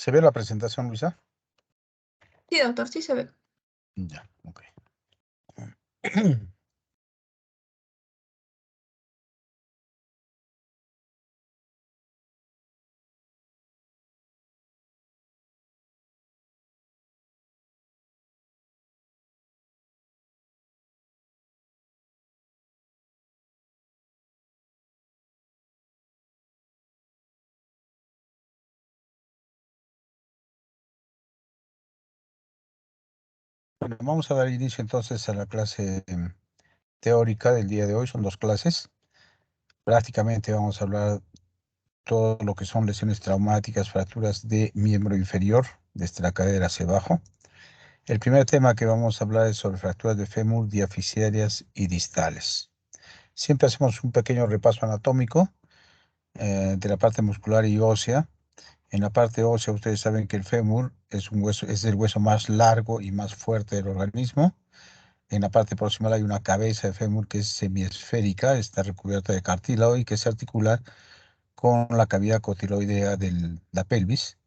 ¿Se ve la presentación, Luisa? Sí, doctor, sí se ve. Ya, ok. Bueno, vamos a dar inicio entonces a la clase teórica del día de hoy. Son dos clases. Prácticamente vamos a hablar todo lo que son lesiones traumáticas, fracturas de miembro inferior, desde la cadera hacia abajo. El primer tema que vamos a hablar es sobre fracturas de fémur, diaficiarias y distales. Siempre hacemos un pequeño repaso anatómico de la parte muscular y ósea. En la parte ósea, ustedes saben que el fémur es un hueso, es el hueso más largo y más fuerte del organismo. En la parte proximal hay una cabeza de fémur que es semiesférica, está recubierta de cartílago y que se articula con la cavidad cotiloidea de la pelvis,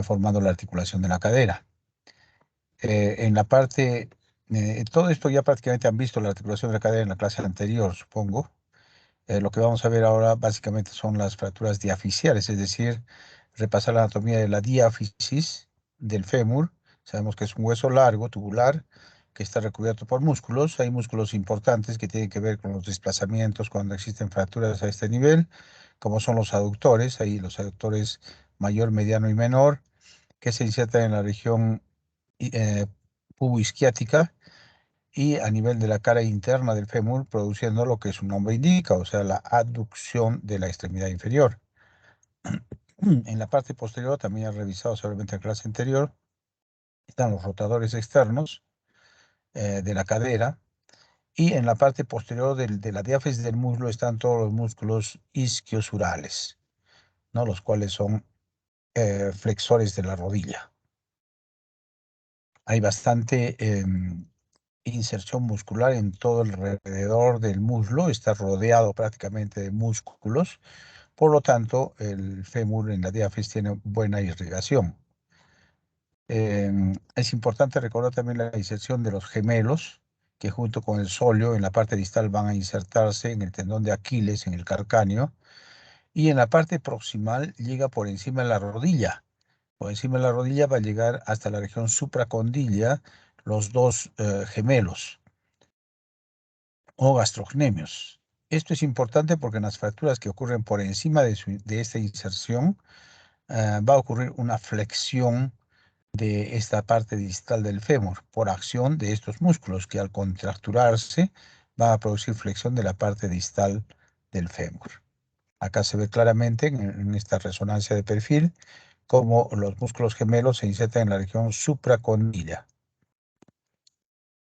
formando la articulación de la cadera. En la parte, todo esto ya prácticamente han visto la articulación de la cadera en la clase anterior, supongo. Lo que vamos a ver ahora básicamente son las fracturas diaficiales, es decir, repasar la anatomía de la diáfisis del fémur. Sabemos que es un hueso largo, tubular, que está recubierto por músculos. Hay músculos importantes que tienen que ver con los desplazamientos cuando existen fracturas a este nivel, como son los aductores, ahí los aductores mayor, mediano y menor, que se insertan en la región eh, puboisquiática y a nivel de la cara interna del fémur, produciendo lo que su nombre indica, o sea, la abducción de la extremidad inferior. En la parte posterior, también he revisado seguramente en clase anterior, están los rotadores externos de la cadera, y en la parte posterior de la diáfisis del muslo están todos los músculos isquiosurales, ¿no? Los cuales son flexores de la rodilla. Hay bastante inserción muscular en todo alrededor del muslo, está rodeado prácticamente de músculos, por lo tanto el fémur en la diáfisis tiene buena irrigación. Es importante recordar también la inserción de los gemelos, que junto con el sóleo en la parte distal van a insertarse en el tendón de Aquiles, en el calcáneo, y en la parte proximal llega por encima de la rodilla. Por encima de la rodilla va a llegar hasta la región supracondila los dos gemelos o gastrocnemios. Esto es importante porque en las fracturas que ocurren por encima de esta inserción va a ocurrir una flexión de esta parte distal del fémur por acción de estos músculos que al contracturarse van a producir flexión de la parte distal del fémur. Acá se ve claramente en esta resonancia de perfil cómo los músculos gemelos se insertan en la región supracondila.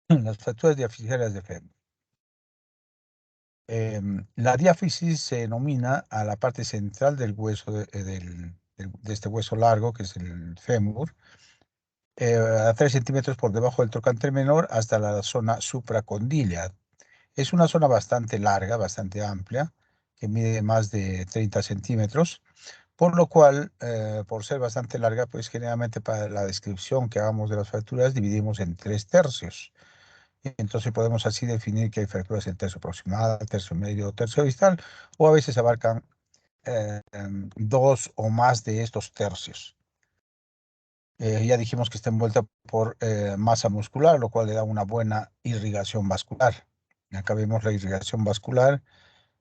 Las fracturas diaficiarias de fémur. La diáfisis se denomina a la parte central del hueso, de este hueso largo, que es el fémur, a 3 centímetros por debajo del trocánter menor hasta la zona supracondilia. Es una zona bastante larga, bastante amplia, que mide más de 30 centímetros, por lo cual, por ser bastante larga, pues generalmente para la descripción que hagamos de las fracturas dividimos en 3 tercios. Entonces podemos así definir que hay fracturas en tercio proximal, tercio medio, tercio distal, o a veces abarcan 2 o más de estos tercios. Ya dijimos que está envuelta por masa muscular, lo cual le da una buena irrigación vascular. Acá vemos la irrigación vascular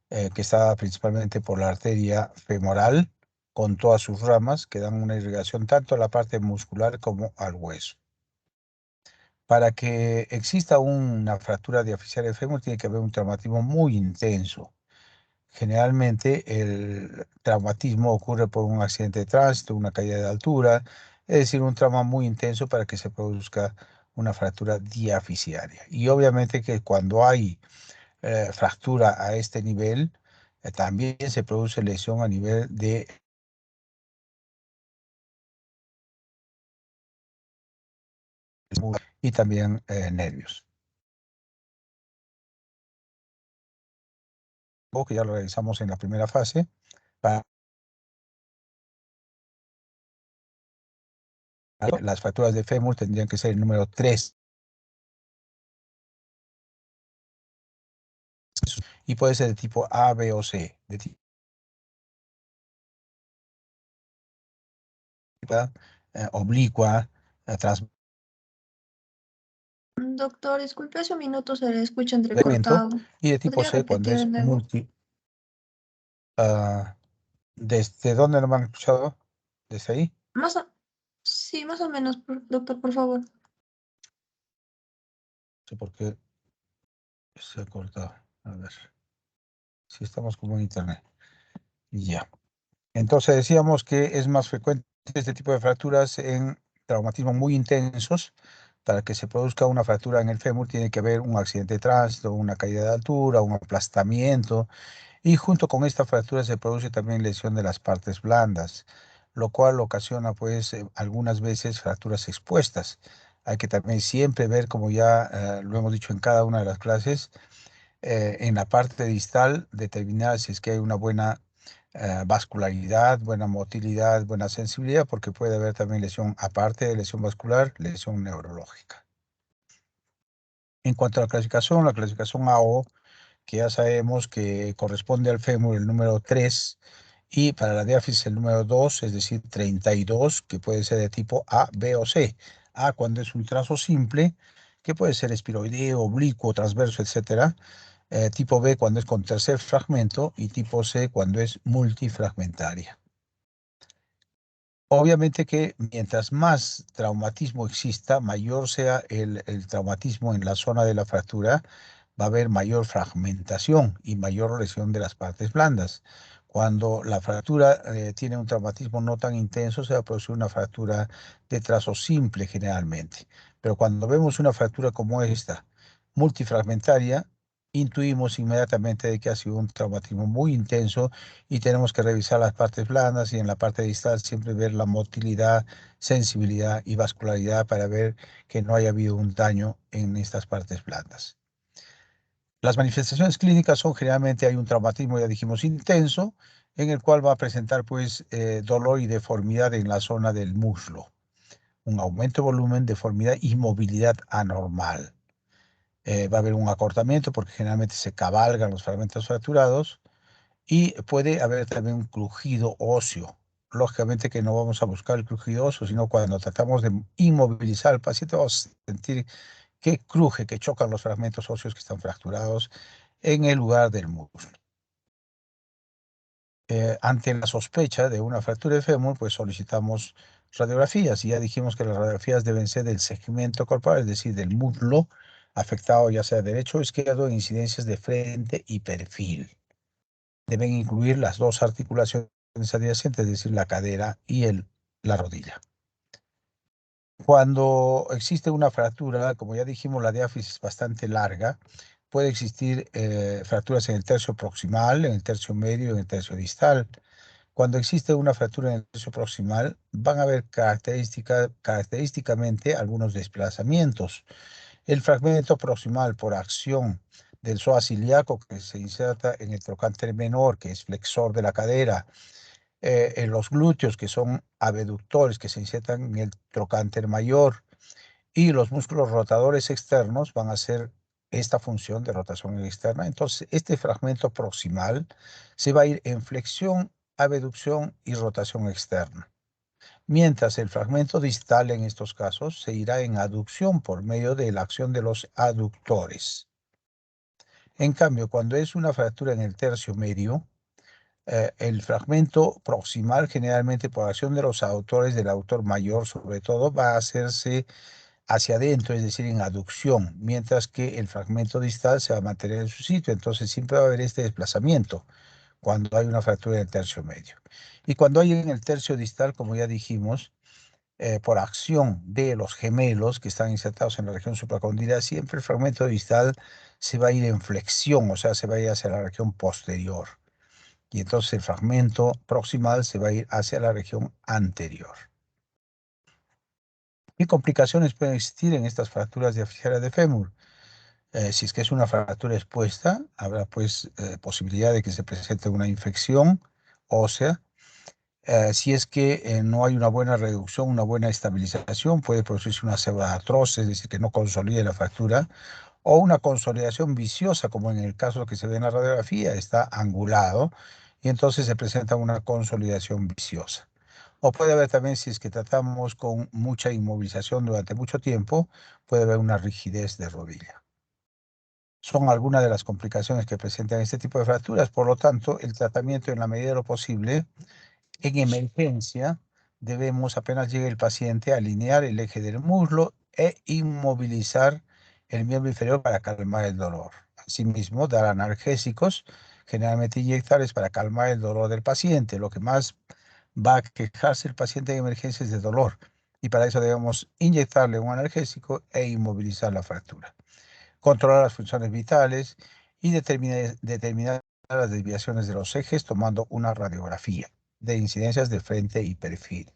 que está principalmente por la arteria femoral, con todas sus ramas, que dan una irrigación tanto a la parte muscular como al hueso. Para que exista una fractura diaficiaria del fémur tiene que haber un traumatismo muy intenso. Generalmente el traumatismo ocurre por un accidente de tránsito, una caída de altura, es decir, un trauma muy intenso para que se produzca una fractura diaficiaria. Y obviamente que cuando hay fractura a este nivel, también se produce lesión a nivel de y también nervios. Que ya lo realizamos en la primera fase, para las fracturas de fémur tendrían que ser el número 3 y puede ser de tipo A, B o C, de tipo oblicua, trans Doctor, disculpe, hace un minuto se le escucha segmento, entrecortado. y de tipo ¿Podría C cuando repetir de es nuevo? ¿desde dónde lo han escuchado? ¿Desde ahí? Sí, más o menos, doctor, por favor. No sé por qué se ha cortado. A ver, si estamos como en internet. Ya. Entonces decíamos que es más frecuente este tipo de fracturas en traumatismos muy intensos. Para que se produzca una fractura en el fémur tiene que haber un accidente de tránsito, una caída de altura, un aplastamiento, y junto con esta fractura se produce también lesión de las partes blandas, lo cual ocasiona pues algunas veces fracturas expuestas. Hay que también siempre ver, como ya lo hemos dicho en cada una de las clases, en la parte distal determinar si es que hay una buena vascularidad, buena motilidad, buena sensibilidad, porque puede haber también lesión, aparte de lesión vascular, lesión neurológica. En cuanto a la clasificación AO, que ya sabemos que corresponde al fémur el número 3 y para la diáfisis el número 2, es decir, 32, que puede ser de tipo A, B o C. A cuando es un trazo simple, que puede ser espiroideo, oblicuo, transverso, etcétera. Tipo B cuando es con tercer fragmento y tipo C cuando es multifragmentaria. Obviamente que mientras más traumatismo exista, mayor sea el traumatismo en la zona de la fractura, va a haber mayor fragmentación y mayor lesión de las partes blandas. Cuando la fractura tiene un traumatismo no tan intenso, se va a producir una fractura de trazo simple generalmente. Pero cuando vemos una fractura como esta, multifragmentaria, intuimos inmediatamente de que ha sido un traumatismo muy intenso y tenemos que revisar las partes blandas y en la parte distal siempre ver la motilidad, sensibilidad y vascularidad para ver que no haya habido un daño en estas partes blandas. Las manifestaciones clínicas son generalmente hay un traumatismo, ya dijimos, intenso, en el cual va a presentar pues dolor y deformidad en la zona del muslo, un aumento de volumen, deformidad y movilidad anormal. Va a haber un acortamiento porque generalmente se cabalgan los fragmentos fracturados y puede haber también un crujido óseo. Lógicamente que no vamos a buscar el crujido óseo, sino cuando tratamos de inmovilizar al paciente vamos a sentir que cruje, que chocan los fragmentos óseos que están fracturados en el lugar del músculo. Ante la sospecha de una fractura de fémur, pues solicitamos radiografías y ya dijimos que las radiografías deben ser del segmento corporal, es decir, del muslo afectado ya sea derecho o izquierdo en incidencias de frente y perfil. Deben incluir las dos articulaciones adyacentes, es decir, la cadera y la rodilla. Cuando existe una fractura, como ya dijimos, la diáfisis es bastante larga, puede existir fracturas en el tercio proximal, en el tercio medio y en el tercio distal. Cuando existe una fractura en el tercio proximal, van a haber característicamente algunos desplazamientos. El fragmento proximal por acción del psoas ilíaco que se inserta en el trocánter menor, que es flexor de la cadera, en los glúteos, que son abductores, que se insertan en el trocánter mayor, y los músculos rotadores externos van a hacer esta función de rotación externa. Entonces, este fragmento proximal se va a ir en flexión, abducción y rotación externa. Mientras el fragmento distal en estos casos se irá en aducción por medio de la acción de los aductores. En cambio, cuando es una fractura en el tercio medio, el fragmento proximal, generalmente por acción de los aductores del aductor mayor, sobre todo, va a hacerse hacia adentro, es decir, en aducción, mientras que el fragmento distal se va a mantener en su sitio. Entonces, siempre va a haber este desplazamiento cuando hay una fractura en el tercio medio. Y cuando hay en el tercio distal, como ya dijimos, por acción de los gemelos que están insertados en la región supracondila, siempre el fragmento distal se va a ir en flexión, o sea, se va a ir hacia la región posterior. Y entonces el fragmento proximal se va a ir hacia la región anterior. ¿Qué complicaciones pueden existir en estas fracturas de fisura de fémur? Si es que es una fractura expuesta, habrá pues posibilidad de que se presente una infección ósea. Si es que no hay una buena reducción, una buena estabilización, puede producirse una pseudoartrosis, es decir, que no consolide la fractura, o una consolidación viciosa, como en el caso que se ve en la radiografía, está angulado y entonces se presenta una consolidación viciosa. O puede haber también, si es que tratamos con mucha inmovilización durante mucho tiempo, puede haber una rigidez de rodilla. Son algunas de las complicaciones que presentan este tipo de fracturas, por lo tanto, el tratamiento en la medida de lo posible en emergencia, debemos, apenas llegue el paciente, alinear el eje del muslo e inmovilizar el miembro inferior para calmar el dolor. Asimismo, dar analgésicos, generalmente inyectables para calmar el dolor del paciente. Lo que más va a quejarse el paciente en emergencia es de dolor. Y para eso debemos inyectarle un analgésico e inmovilizar la fractura. Controlar las funciones vitales y determinar las desviaciones de los ejes tomando una radiografía de incidencias de frente y perfil.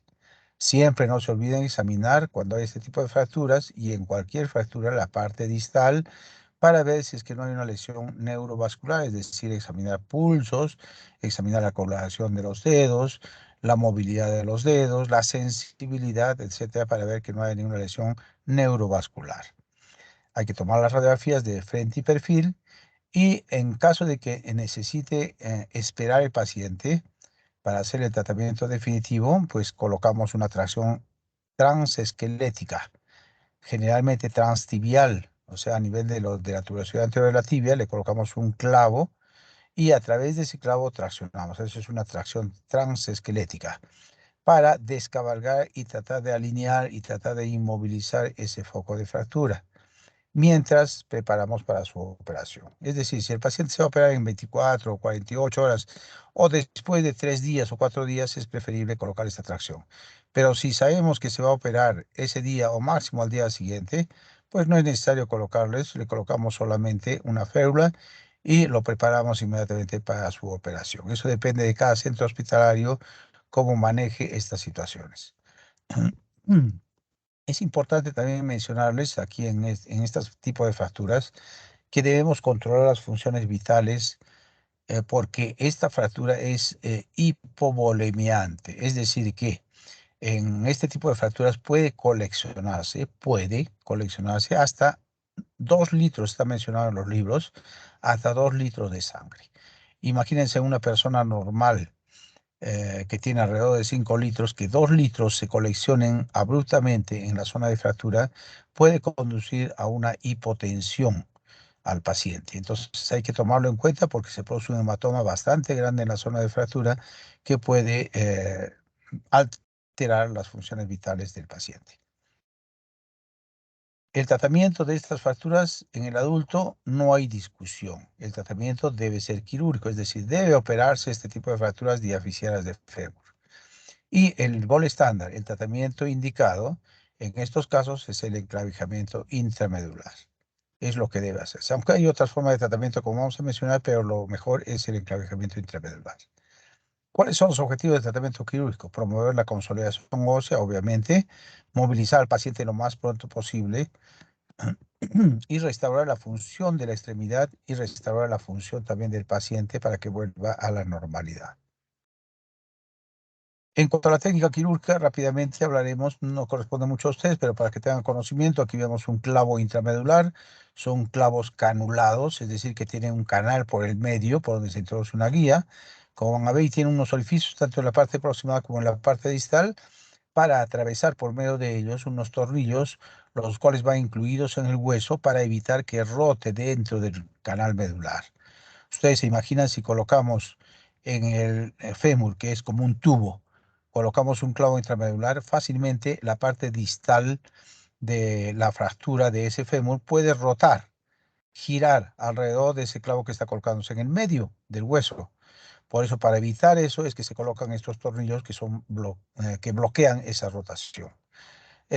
Siempre no se olviden examinar cuando hay este tipo de fracturas y en cualquier fractura la parte distal para ver si es que no hay una lesión neurovascular, es decir, examinar pulsos, examinar la coloración de los dedos, la movilidad de los dedos, la sensibilidad, etcétera, para ver que no hay ninguna lesión neurovascular. Hay que tomar las radiografías de frente y perfil y en caso de que necesite esperar el paciente, para hacer el tratamiento definitivo, pues colocamos una tracción transesquelética, generalmente transtibial, o sea, a nivel de la tuberosidad anterior de la tibia, le colocamos un clavo y a través de ese clavo traccionamos. Eso es una tracción transesquelética para descabalgar y tratar de alinear y tratar de inmovilizar ese foco de fractura mientras preparamos para su operación. Es decir, si el paciente se va a operar en 24 o 48 horas o después de 3 días o 4 días, es preferible colocar esta tracción. Pero si sabemos que se va a operar ese día o máximo al día siguiente, pues no es necesario colocarles, le colocamos solamente una férula y lo preparamos inmediatamente para su operación. Eso depende de cada centro hospitalario cómo maneje estas situaciones. Es importante también mencionarles aquí en este tipo de fracturas que debemos controlar las funciones vitales porque esta fractura es hipovolemiante, es decir, que en este tipo de fracturas puede coleccionarse hasta 2 litros, está mencionado en los libros, hasta 2 litros de sangre. Imagínense una persona normal que tiene alrededor de 5 litros, que 2 litros se coleccionen abruptamente en la zona de fractura, puede conducir a una hipotensión al paciente. Entonces hay que tomarlo en cuenta porque se produce un hematoma bastante grande en la zona de fractura que puede alterar las funciones vitales del paciente. El tratamiento de estas fracturas en el adulto no hay discusión. El tratamiento debe ser quirúrgico, es decir, debe operarse este tipo de fracturas diaficiadas de fémur. Y el gol estándar, el tratamiento indicado en estos casos es el enclavijamiento intramedular. Es lo que debe hacerse. Aunque hay otras formas de tratamiento, como vamos a mencionar, pero lo mejor es el enclavijamiento intramedular. ¿Cuáles son los objetivos del tratamiento quirúrgico? Promover la consolidación ósea, obviamente, movilizar al paciente lo más pronto posible y restaurar la función de la extremidad y restaurar la función también del paciente para que vuelva a la normalidad. En cuanto a la técnica quirúrgica, rápidamente hablaremos, no corresponde mucho a ustedes, pero para que tengan conocimiento, aquí vemos un clavo intramedular, son clavos canulados, es decir, que tienen un canal por el medio, por donde se introduce una guía. Como van a ver, tienen unos orificios, tanto en la parte próxima como en la parte distal, para atravesar por medio de ellos unos tornillos, los cuales van incluidos en el hueso para evitar que rote dentro del canal medular. Ustedes se imaginan si colocamos en el fémur, que es como un tubo, colocamos un clavo intramedular, fácilmente la parte distal de la fractura de ese fémur puede rotar, girar alrededor de ese clavo que está colocándose en el medio del hueso. Por eso, para evitar eso, es que se colocan estos tornillos que, que bloquean esa rotación.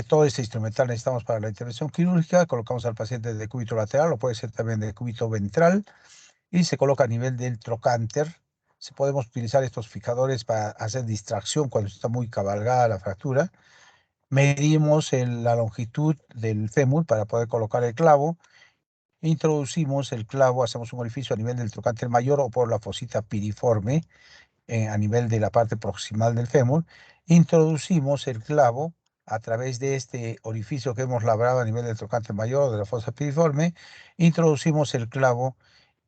Todo este instrumental necesitamos para la intervención quirúrgica. Colocamos al paciente de cúbito lateral, o puede ser también de cúbito ventral, y se coloca a nivel del trocánter. Se podemos utilizar estos fijadores para hacer distracción cuando está muy cabalgada la fractura. Medimos la longitud del fémur para poder colocar el clavo. Introducimos el clavo, hacemos un orificio a nivel del trocánter mayor o por la fosita piriforme a nivel de la parte proximal del fémur, introducimos el clavo a través de este orificio que hemos labrado a nivel del trocánter mayor de la fosa piriforme, introducimos el clavo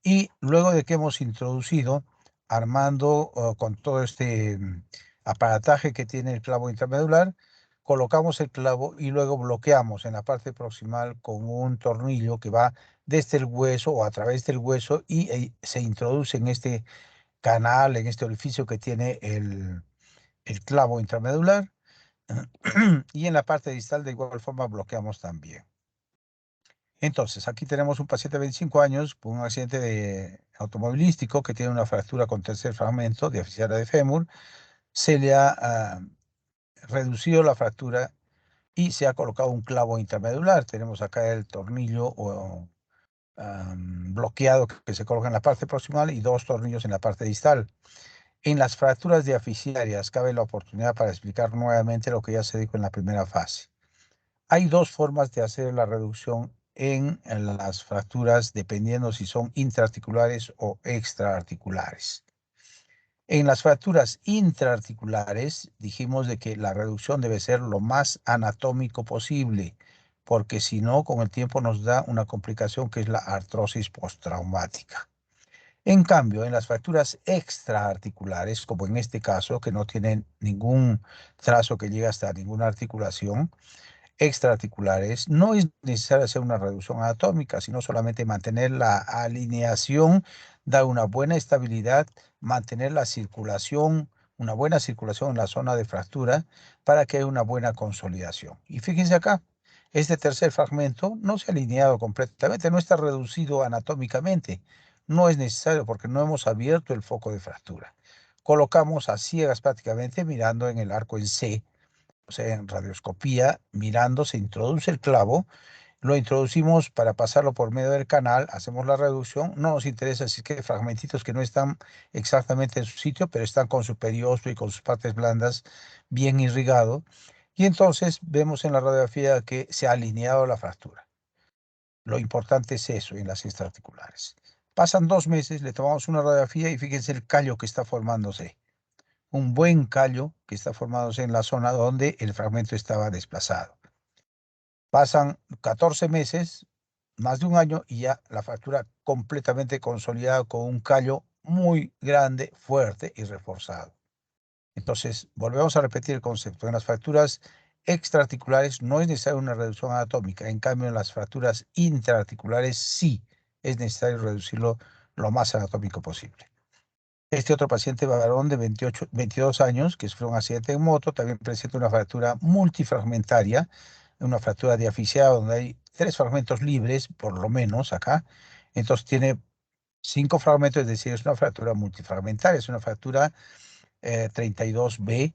y luego de que hemos introducido, armando con todo este aparataje que tiene el clavo intramedular, colocamos el clavo y luego bloqueamos en la parte proximal con un tornillo que va desde el hueso o a través del hueso y se introduce en este canal, en este orificio que tiene el clavo intramedular. Y en la parte distal de igual forma bloqueamos también. Entonces, aquí tenemos un paciente de 25 años con un accidente automovilístico que tiene una fractura con tercer fragmento de diafisaria de fémur. Se le ha reducido la fractura y se ha colocado un clavo intramedular. Tenemos acá el tornillo bloqueado que se coloca en la parte proximal y dos tornillos en la parte distal. En las fracturas diaficiarias cabe la oportunidad para explicar nuevamente lo que ya se dijo en la primera fase. Hay dos formas de hacer la reducción en las fracturas dependiendo si son intraarticulares o extraarticulares. En las fracturas intraarticulares dijimos de que la reducción debe ser lo más anatómico posible, porque si no, con el tiempo nos da una complicación que es la artrosis postraumática. En cambio, en las fracturas extraarticulares, como en este caso, que no tienen ningún trazo que llegue hasta ninguna articulación, extraarticulares, no es necesario hacer una reducción anatómica, sino solamente mantener la alineación, dar una buena estabilidad, mantener la circulación, una buena circulación en la zona de fractura para que haya una buena consolidación. Y fíjense acá, este tercer fragmento no se ha alineado completamente, no está reducido anatómicamente. No es necesario porque no hemos abierto el foco de fractura. Colocamos a ciegas prácticamente mirando en el arco en C, o sea, en radioscopía, mirando, se introduce el clavo, lo introducimos para pasarlo por medio del canal, hacemos la reducción, no nos interesa si es que hay fragmentitos que no están exactamente en su sitio, pero están con su periósteo y con sus partes blandas bien irrigado, y entonces vemos en la radiografía que se ha alineado la fractura. Lo importante es eso en las extraarticulares. Pasan 2 meses, le tomamos una radiografía y fíjense el callo que está formándose, un buen callo que está formándose en la zona donde el fragmento estaba desplazado. Pasan 14 meses, más de un año, y ya la fractura completamente consolidada con un callo muy grande, fuerte y reforzado. Entonces, volvemos a repetir el concepto. En las fracturas extraarticulares no es necesaria una reducción anatómica. En cambio, en las fracturas intraarticulares sí es necesario reducirlo lo más anatómico posible. Este otro paciente varón de 22 años que sufrió un accidente en moto también presenta una fractura multifragmentaria, una fractura diaficiada donde hay 3 fragmentos libres, por lo menos acá. Entonces tiene 5 fragmentos, es decir, es una fractura multifragmentaria, es una fractura 32B,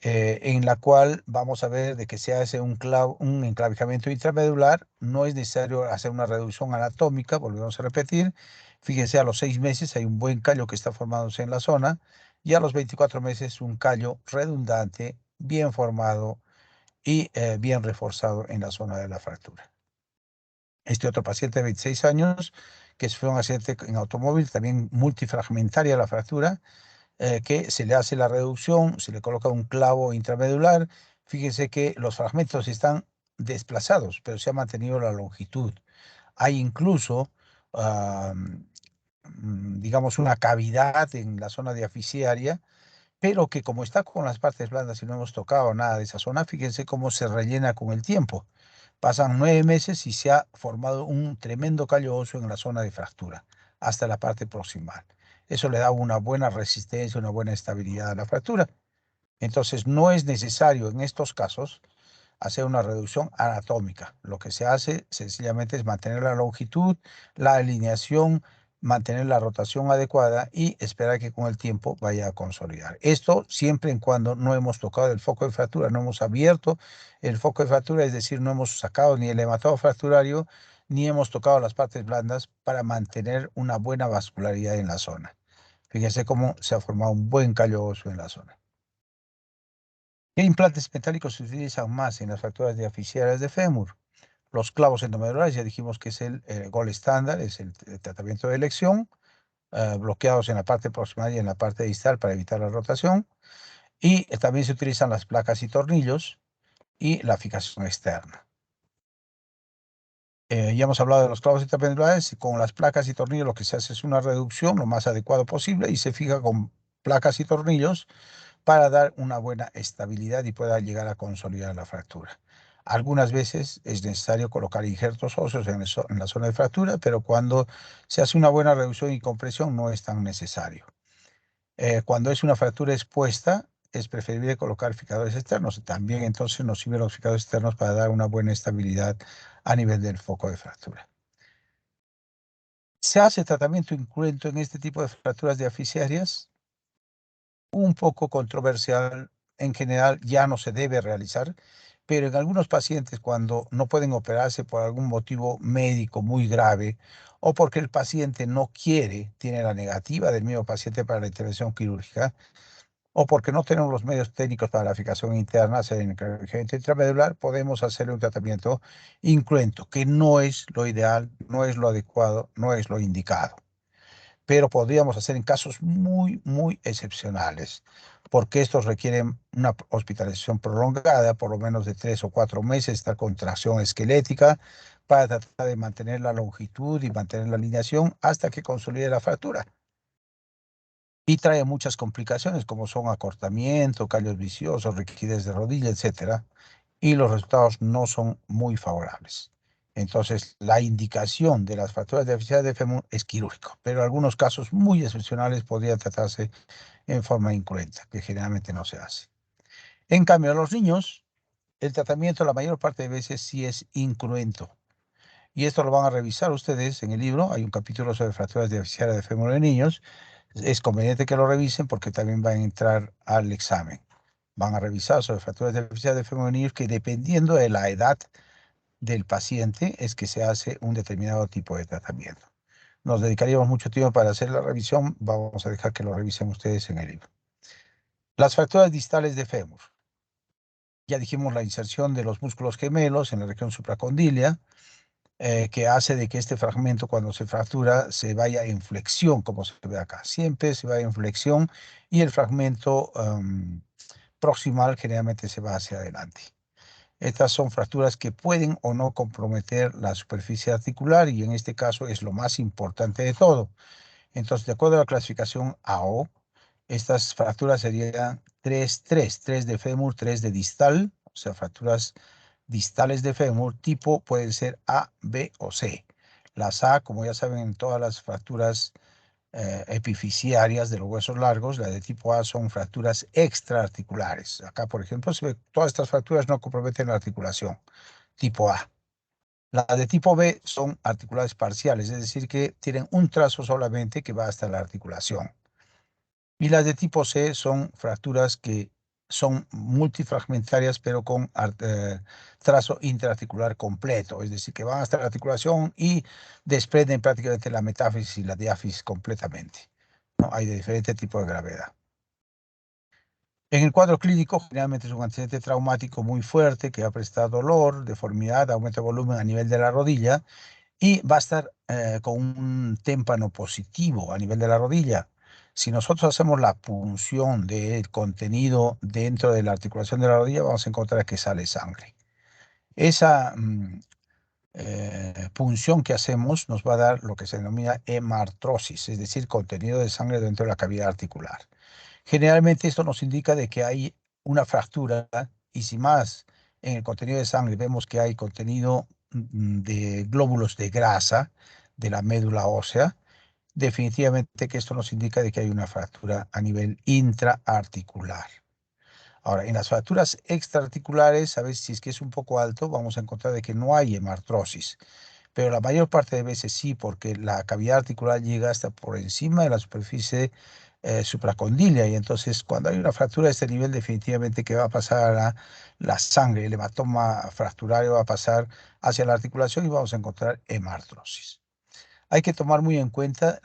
en la cual vamos a ver de que se hace un enclavijamiento intramedular. No es necesario hacer una reducción anatómica, volvemos a repetir. Fíjense, a los 6 meses hay un buen callo que está formándose en la zona y a los 24 meses un callo redundante, bien formado y bien reforzado en la zona de la fractura. Este otro paciente de 26 años que sufrió un accidente en automóvil, también multifragmentaria la fractura, que se le hace la reducción, se le coloca un clavo intramedular. Fíjense que los fragmentos están desplazados, pero se ha mantenido la longitud. Hay incluso, digamos, una cavidad en la zona diaficiaria, pero que como está con las partes blandas y no hemos tocado nada de esa zona, fíjense cómo se rellena con el tiempo. Pasan 9 meses y se ha formado un tremendo callo óseo en la zona de fractura, hasta la parte proximal. Eso le da una buena resistencia, una buena estabilidad a la fractura. Entonces, no es necesario en estos casos hacer una reducción anatómica. Lo que se hace sencillamente es mantener la longitud, la alineación, mantener la rotación adecuada y esperar que con el tiempo vaya a consolidar. Esto siempre en cuando no hemos tocado el foco de fractura, no hemos abierto el foco de fractura, es decir, no hemos sacado ni el hematoma fracturario, ni hemos tocado las partes blandas para mantener una buena vascularidad en la zona. Fíjense cómo se ha formado un buen callo óseo en la zona. ¿Qué implantes metálicos se utilizan más en las fracturas diaficiales de fémur? Los clavos endomedulares, ya dijimos que es el gol estándar, es el tratamiento de elección. bloqueados en la parte proximal y en la parte distal para evitar la rotación. Y también se utilizan las placas y tornillos y la fijación externa. Ya hemos hablado de los clavos interpendulares y con las placas y tornillos lo que se hace es una reducción lo más adecuado posible y se fija con placas y tornillos para dar una buena estabilidad y pueda llegar a consolidar la fractura. Algunas veces es necesario colocar injertos óseos en la zona de fractura, pero cuando se hace una buena reducción y compresión no es tan necesario. Cuando es una fractura expuesta, es preferible colocar fijadores externos. También entonces nos sirven los fijadores externos para dar una buena estabilidad a nivel del foco de fractura. ¿Se hace tratamiento incruento en este tipo de fracturas diafisarias? Un poco controversial. En general ya no se debe realizar, pero en algunos pacientes cuando no pueden operarse por algún motivo médico muy grave o porque el paciente no quiere, tiene la negativa del mismo paciente para la intervención quirúrgica, o porque no tenemos los medios técnicos para la fijación interna, hacer en el intramedular, podemos hacerle un tratamiento incruento, que no es lo ideal, no es lo adecuado, no es lo indicado. Pero podríamos hacer en casos muy, muy excepcionales, porque estos requieren una hospitalización prolongada, por lo menos de 3 o 4 meses, esta contracción esquelética, para tratar de mantener la longitud y mantener la alineación hasta que consolide la fractura. Y trae muchas complicaciones como son acortamiento, callos viciosos, rigidez de rodilla, etcétera, y los resultados no son muy favorables. Entonces, la indicación de las fracturas de deficiencia de fémur es quirúrgico, pero en algunos casos muy excepcionales podría tratarse en forma incruenta, que generalmente no se hace. En cambio, a los niños, el tratamiento la mayor parte de veces sí es incruento. Y esto lo van a revisar ustedes en el libro. Hay un capítulo sobre fracturas de deficiencia de fémur en niños. Es conveniente que lo revisen porque también van a entrar al examen. Van a revisar sobre fracturas de deficiencia de fémur en niños que dependiendo de la edad del paciente es que se hace un determinado tipo de tratamiento. Nos dedicaríamos mucho tiempo para hacer la revisión. Vamos a dejar que lo revisen ustedes en el libro. Las fracturas distales de fémur. Ya dijimos la inserción de los músculos gemelos en la región supracondilia, que hace de que este fragmento cuando se fractura se vaya en flexión, como se ve acá. Siempre se va en flexión y el fragmento proximal generalmente se va hacia adelante. Estas son fracturas que pueden o no comprometer la superficie articular y en este caso es lo más importante de todo. Entonces, de acuerdo a la clasificación AO, estas fracturas serían 3 de fémur, 3 de distal, o sea, fracturas distales de fémur, tipo pueden ser A, B o C. Las A, como ya saben, en todas las fracturas epifisiarias de los huesos largos, las de tipo A son fracturas extraarticulares. Acá, por ejemplo, se ve todas estas fracturas no comprometen la articulación, tipo A. Las de tipo B son articulares parciales, es decir, que tienen un trazo solamente que va hasta la articulación. Y las de tipo C son fracturas que son multifragmentarias, pero con trazo interarticular completo, es decir, que van hasta la articulación y desprenden prácticamente la metáfisis y la diáfisis completamente. ¿No? Hay de diferente tipo de gravedad. En el cuadro clínico, generalmente es un antecedente traumático muy fuerte que va a prestar dolor, deformidad, aumento de volumen a nivel de la rodilla y va a estar con un témpano positivo a nivel de la rodilla. Si nosotros hacemos la punción del contenido dentro de la articulación de la rodilla, vamos a encontrar que sale sangre. Esa punción que hacemos nos va a dar lo que se denomina hemartrosis, es decir, contenido de sangre dentro de la cavidad articular. Generalmente esto nos indica de que hay una fractura y si más en el contenido de sangre vemos que hay contenido de glóbulos de grasa de la médula ósea, definitivamente que esto nos indica de que hay una fractura a nivel intraarticular. Ahora, en las fracturas extraarticulares, a veces si es que es un poco alto, vamos a encontrar de que no hay hemartrosis, pero la mayor parte de veces sí, porque la cavidad articular llega hasta por encima de la superficie supracondilia y entonces cuando hay una fractura de este nivel definitivamente que va a pasar a la sangre, el hematoma fracturario va a pasar hacia la articulación y vamos a encontrar hemartrosis. Hay que tomar muy en cuenta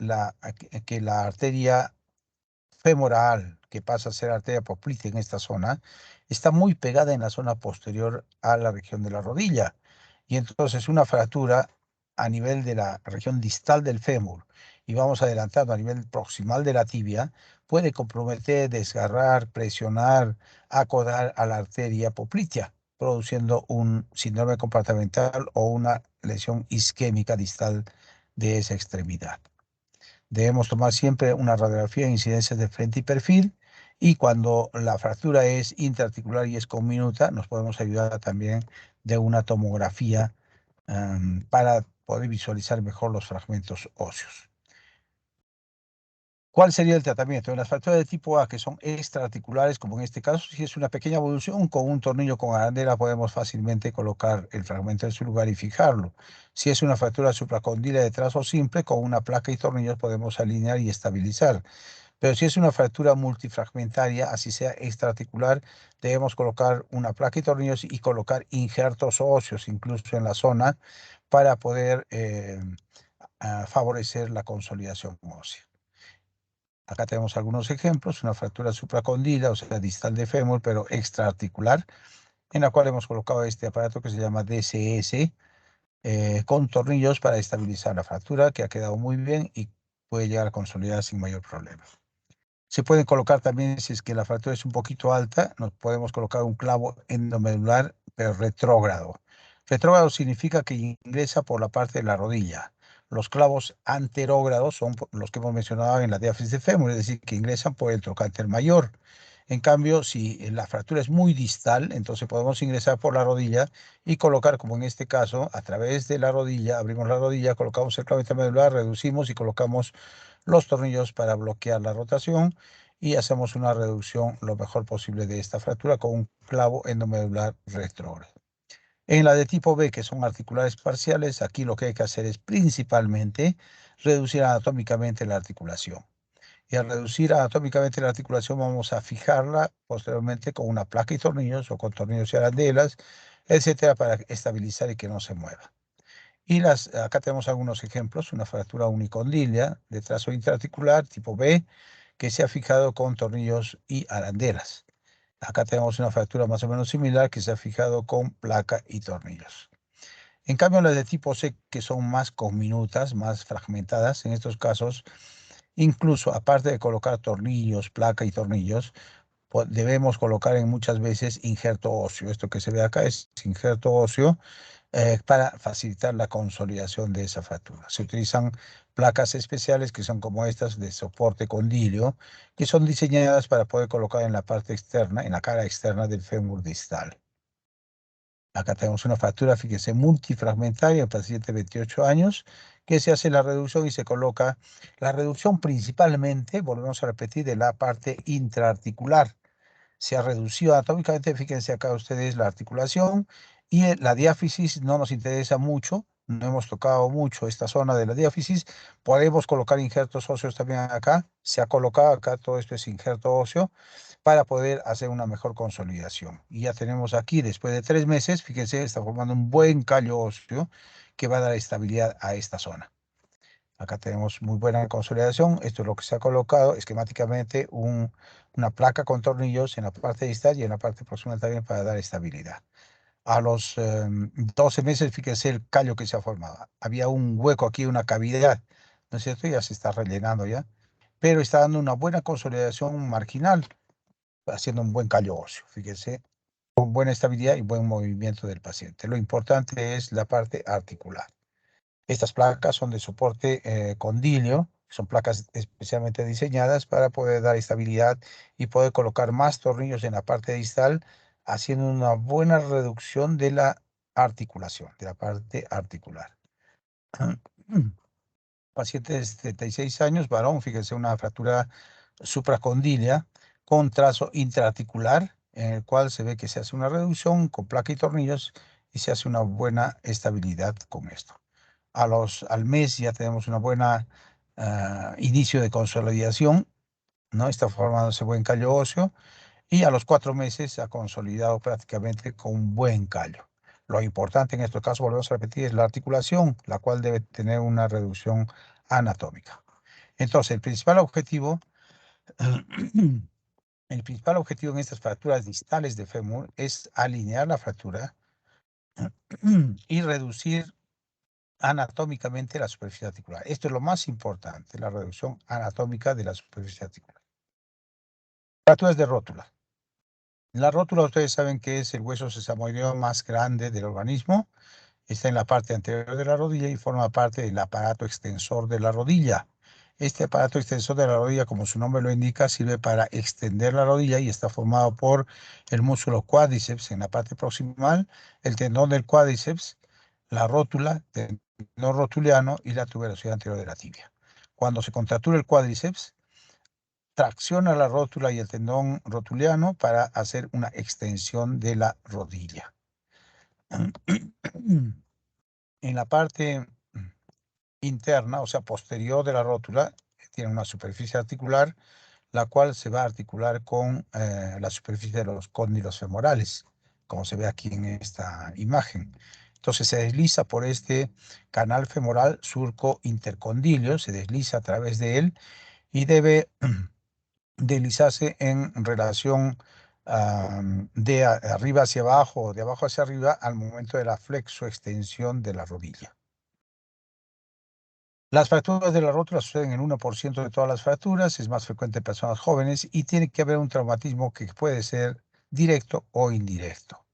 que la arteria femoral, que pasa a ser arteria poplitea en esta zona, está muy pegada en la zona posterior a la región de la rodilla. Y entonces una fractura a nivel de la región distal del fémur y vamos adelantando a nivel proximal de la tibia, puede comprometer, desgarrar, presionar, acodar a la arteria poplitea, produciendo un síndrome compartimental o una lesión isquémica distal de esa extremidad. Debemos tomar siempre una radiografía de incidencias de frente y perfil, y cuando la fractura es intraarticular y es conminuta, nos podemos ayudar también de una tomografía para poder visualizar mejor los fragmentos óseos. ¿Cuál sería el tratamiento? En las fracturas de tipo A, que son extraarticulares, como en este caso, si es una pequeña evolución, con un tornillo con arandela podemos fácilmente colocar el fragmento en su lugar y fijarlo. Si es una fractura supracondila de trazo simple, con una placa y tornillos podemos alinear y estabilizar. Pero si es una fractura multifragmentaria, así sea extraarticular, debemos colocar una placa y tornillos y colocar injertos óseos incluso en la zona para poder favorecer la consolidación ósea. Acá tenemos algunos ejemplos: una fractura supracondila, o sea, distal de fémur, pero extraarticular, en la cual hemos colocado este aparato que se llama DCS, con tornillos para estabilizar la fractura, que ha quedado muy bien y puede llegar a consolidar sin mayor problema. Se pueden colocar también, si es que la fractura es un poquito alta, nos podemos colocar un clavo endomedular, pero retrógrado. Retrógrado significa que ingresa por la parte de la rodilla. Los clavos anterógrados son los que hemos mencionado en la diáfisis de fémur, es decir, que ingresan por el trocánter mayor. En cambio, si la fractura es muy distal, entonces podemos ingresar por la rodilla y colocar, como en este caso, a través de la rodilla, abrimos la rodilla, colocamos el clavo intermedular, reducimos y colocamos los tornillos para bloquear la rotación, y hacemos una reducción lo mejor posible de esta fractura con un clavo endomedular retrógrado. En la de tipo B, que son articulares parciales, aquí lo que hay que hacer es principalmente reducir anatómicamente la articulación. Y al reducir anatómicamente la articulación vamos a fijarla posteriormente con una placa y tornillos, o con tornillos y arandelas, etcétera, para estabilizar y que no se mueva. Y acá tenemos algunos ejemplos: una fractura unicondilia de trazo intraarticular tipo B, que se ha fijado con tornillos y arandelas. Acá tenemos una fractura más o menos similar, que se ha fijado con placa y tornillos. En cambio, las de tipo C, que son más conminutas, más fragmentadas, en estos casos, incluso aparte de colocar tornillos, placa y tornillos, debemos colocar en muchas veces injerto óseo. Esto que se ve acá es injerto óseo, para facilitar la consolidación de esa fractura. Se utilizan placas especiales, que son como estas de soporte condilio, que son diseñadas para poder colocar en la parte externa, en la cara externa del fémur distal. Acá tenemos una fractura, fíjese, multifragmentaria, el paciente de 28 años, que se hace la reducción y se coloca la reducción principalmente, volvemos a repetir, de la parte intraarticular. Se ha reducido anatómicamente, fíjense acá ustedes, la articulación, y la diáfisis no nos interesa mucho, no hemos tocado mucho esta zona de la diáfisis. Podemos colocar injertos óseos también acá, se ha colocado acá, todo esto es injerto óseo, para poder hacer una mejor consolidación. Y ya tenemos aquí, después de 3 meses, fíjense, está formando un buen callo óseo que va a dar estabilidad a esta zona. Acá tenemos muy buena consolidación. Esto es lo que se ha colocado esquemáticamente: una placa con tornillos en la parte distal y en la parte proximal también, para dar estabilidad. A los 12 meses, fíjese el callo que se ha formado. Había un hueco aquí, una cavidad, ¿no es cierto? Ya se está rellenando ya, pero está dando una buena consolidación marginal, haciendo un buen callo óseo, fíjese, con buena estabilidad y buen movimiento del paciente. Lo importante es la parte articular. Estas placas son de soporte condilio, son placas especialmente diseñadas para poder dar estabilidad y poder colocar más tornillos en la parte distal, haciendo una buena reducción de la articulación, de la parte articular. Paciente de 76 años, varón, fíjense, una fractura supracondilia con trazo intraarticular, en el cual se ve que se hace una reducción con placa y tornillos y se hace una buena estabilidad con esto. Al mes ya tenemos una buena inicio de consolidación, ¿no? Está formándose buen callo óseo, y a los 4 meses se ha consolidado prácticamente con un buen callo. Lo importante en estos casos, volvemos a repetir, es la articulación, la cual debe tener una reducción anatómica. Entonces, el principal objetivo en estas fracturas distales de fémur es alinear la fractura y reducir anatómicamente la superficie articular. Esto es lo más importante, la reducción anatómica de la superficie articular. Fracturas de rótula. La rótula, ustedes saben que es el hueso sesamoideo más grande del organismo. Está en la parte anterior de la rodilla y forma parte del aparato extensor de la rodilla. Este aparato extensor de la rodilla, como su nombre lo indica, sirve para extender la rodilla y está formado por el músculo cuádriceps en la parte proximal, el tendón del cuádriceps, la rótula, tendón rotuliano y la tuberosidad anterior de la tibia. Cuando se contractura el cuádriceps, tracciona la rótula y el tendón rotuliano para hacer una extensión de la rodilla. En la parte interna, o sea, posterior de la rótula, tiene una superficie articular, la cual se va a articular con la superficie de los cóndilos femorales, como se ve aquí en esta imagen. Entonces se desliza por este canal femoral surco intercondilio, se desliza a través de él y debe deslizarse en relación de arriba hacia abajo o de abajo hacia arriba al momento de la flexoextensión de la rodilla. Las fracturas de la rótula suceden en 1% de todas las fracturas, es más frecuente en personas jóvenes y tiene que haber un traumatismo que puede ser directo o indirecto.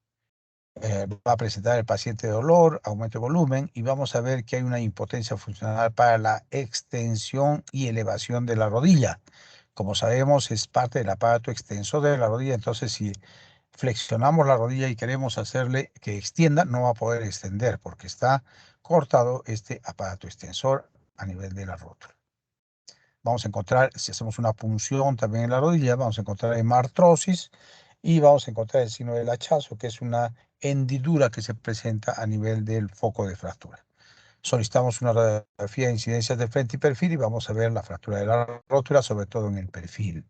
Va a presentar el paciente dolor, aumento de volumen y vamos a ver que hay una impotencia funcional para la extensión y elevación de la rodilla. Como sabemos, es parte del aparato extensor de la rodilla, entonces si flexionamos la rodilla y queremos hacerle que extienda, no va a poder extender porque está cortado este aparato extensor a nivel de la rótula. Vamos a encontrar, si hacemos una punción también en la rodilla, vamos a encontrar hemartrosis y vamos a encontrar el signo del hachazo, que es una hendidura que se presenta a nivel del foco de fractura. Solicitamos una radiografía de incidencias de frente y perfil y vamos a ver la fractura de la rótula, sobre todo en el perfil.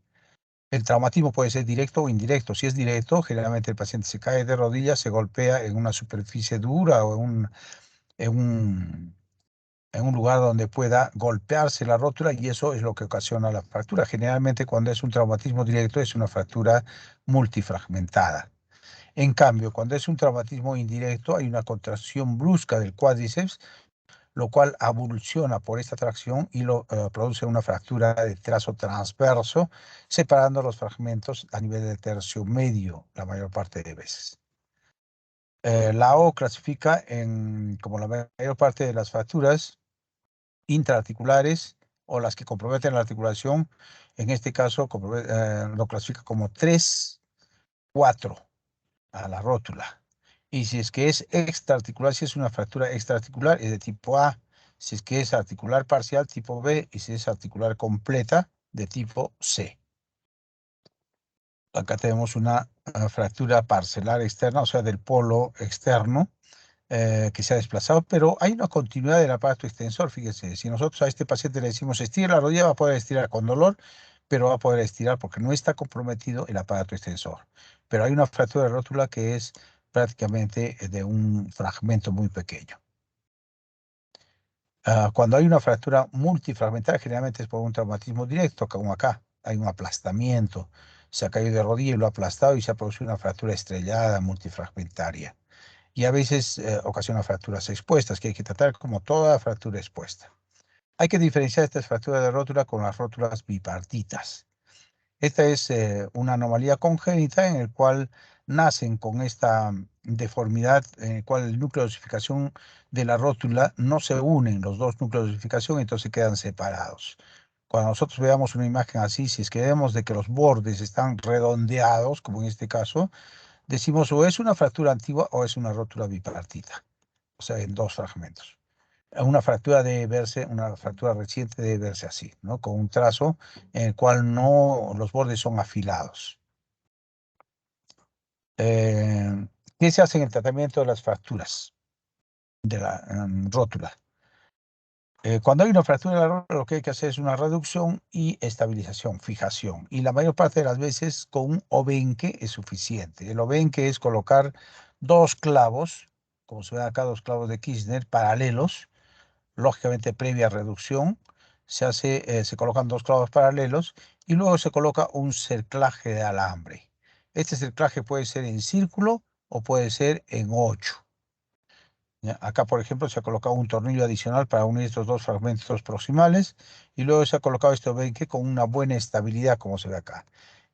El traumatismo puede ser directo o indirecto. Si es directo, generalmente el paciente se cae de rodillas, se golpea en una superficie dura o en un lugar donde pueda golpearse la rótula y eso es lo que ocasiona la fractura. Generalmente cuando es un traumatismo directo es una fractura multifragmentada. En cambio, cuando es un traumatismo indirecto hay una contracción brusca del cuádriceps, lo cual evoluciona por esta tracción y produce una fractura de trazo transverso, separando los fragmentos a nivel del tercio medio la mayor parte de veces. La O clasifica como la mayor parte de las fracturas intraarticulares o las que comprometen la articulación, en este caso lo clasifica como 3, 4 a la rótula. Y si es que es extraarticular, si es una fractura extraarticular, es de tipo A. Si es que es articular parcial, tipo B. Y si es articular completa, de tipo C. Acá tenemos una fractura parcelar externa, o sea, del polo externo, que se ha desplazado, pero hay una continuidad del aparato extensor. Fíjese, si nosotros a este paciente le decimos estira la rodilla, va a poder estirar con dolor, pero va a poder estirar porque no está comprometido el aparato extensor. Pero hay una fractura de rótula que es prácticamente de un fragmento muy pequeño. Cuando hay una fractura multifragmentaria, generalmente es por un traumatismo directo, como acá. Hay un aplastamiento, se ha caído de rodilla y lo ha aplastado y se ha producido una fractura estrellada multifragmentaria. Y a veces ocasiona fracturas expuestas, que hay que tratar como toda fractura expuesta. Hay que diferenciar estas fracturas de rótula con las rótulas bipartitas. Esta es una anomalía congénita en el cual nacen con esta deformidad en el cual el núcleo de osificación de la rótula no se unen, los dos núcleos de osificación, entonces quedan separados. Cuando nosotros veamos una imagen así, si es que vemos de que los bordes están redondeados, como en este caso, decimos o es una fractura antigua o es una rótula bipartita, o sea, en dos fragmentos. Una fractura reciente debe verse así, ¿no? Con un trazo en el cual no los bordes son afilados. ¿Qué se hace en el tratamiento de las fracturas de la rótula? Cuando hay una fractura de la rótula, lo que hay que hacer es una reducción y estabilización, fijación. Y la mayor parte de las veces con un obenque es suficiente. El obenque es colocar dos clavos, como se ven acá, dos clavos de Kirchner paralelos, lógicamente previa reducción, se colocan dos clavos paralelos y luego se coloca un cerclaje de alambre. Este cerclaje puede ser en círculo o puede ser en 8. ¿Ya? Acá, por ejemplo, se ha colocado un tornillo adicional para unir estos dos fragmentos proximales y luego se ha colocado este obenque con una buena estabilidad, como se ve acá.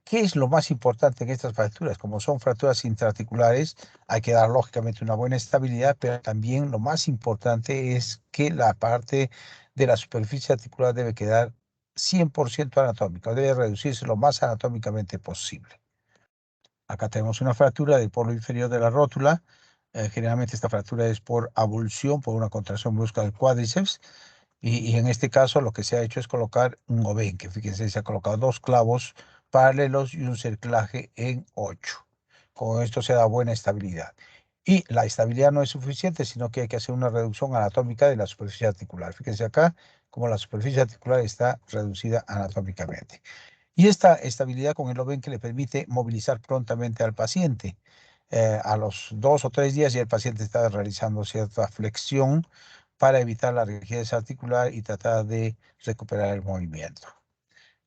¿Qué es lo más importante en estas fracturas? Como son fracturas intraarticulares, hay que dar lógicamente una buena estabilidad, pero también lo más importante es que la parte de la superficie articular debe quedar 100% anatómica, debe reducirse lo más anatómicamente posible. Acá tenemos una fractura del polo inferior de la rótula. Generalmente esta fractura es por avulsión, por una contracción brusca del cuádriceps. Y en este caso lo que se ha hecho es colocar un obenque. Fíjense, se ha colocado dos clavos paralelos y un cerclaje en 8. Con esto se da buena estabilidad. Y la estabilidad no es suficiente, sino que hay que hacer una reducción anatómica de la superficie articular. Fíjense acá como la superficie articular está reducida anatómicamente. Y esta estabilidad con el Obenque le permite movilizar prontamente al paciente. A los 2 o 3 días ya el paciente está realizando cierta flexión para evitar la rigidez articular y tratar de recuperar el movimiento.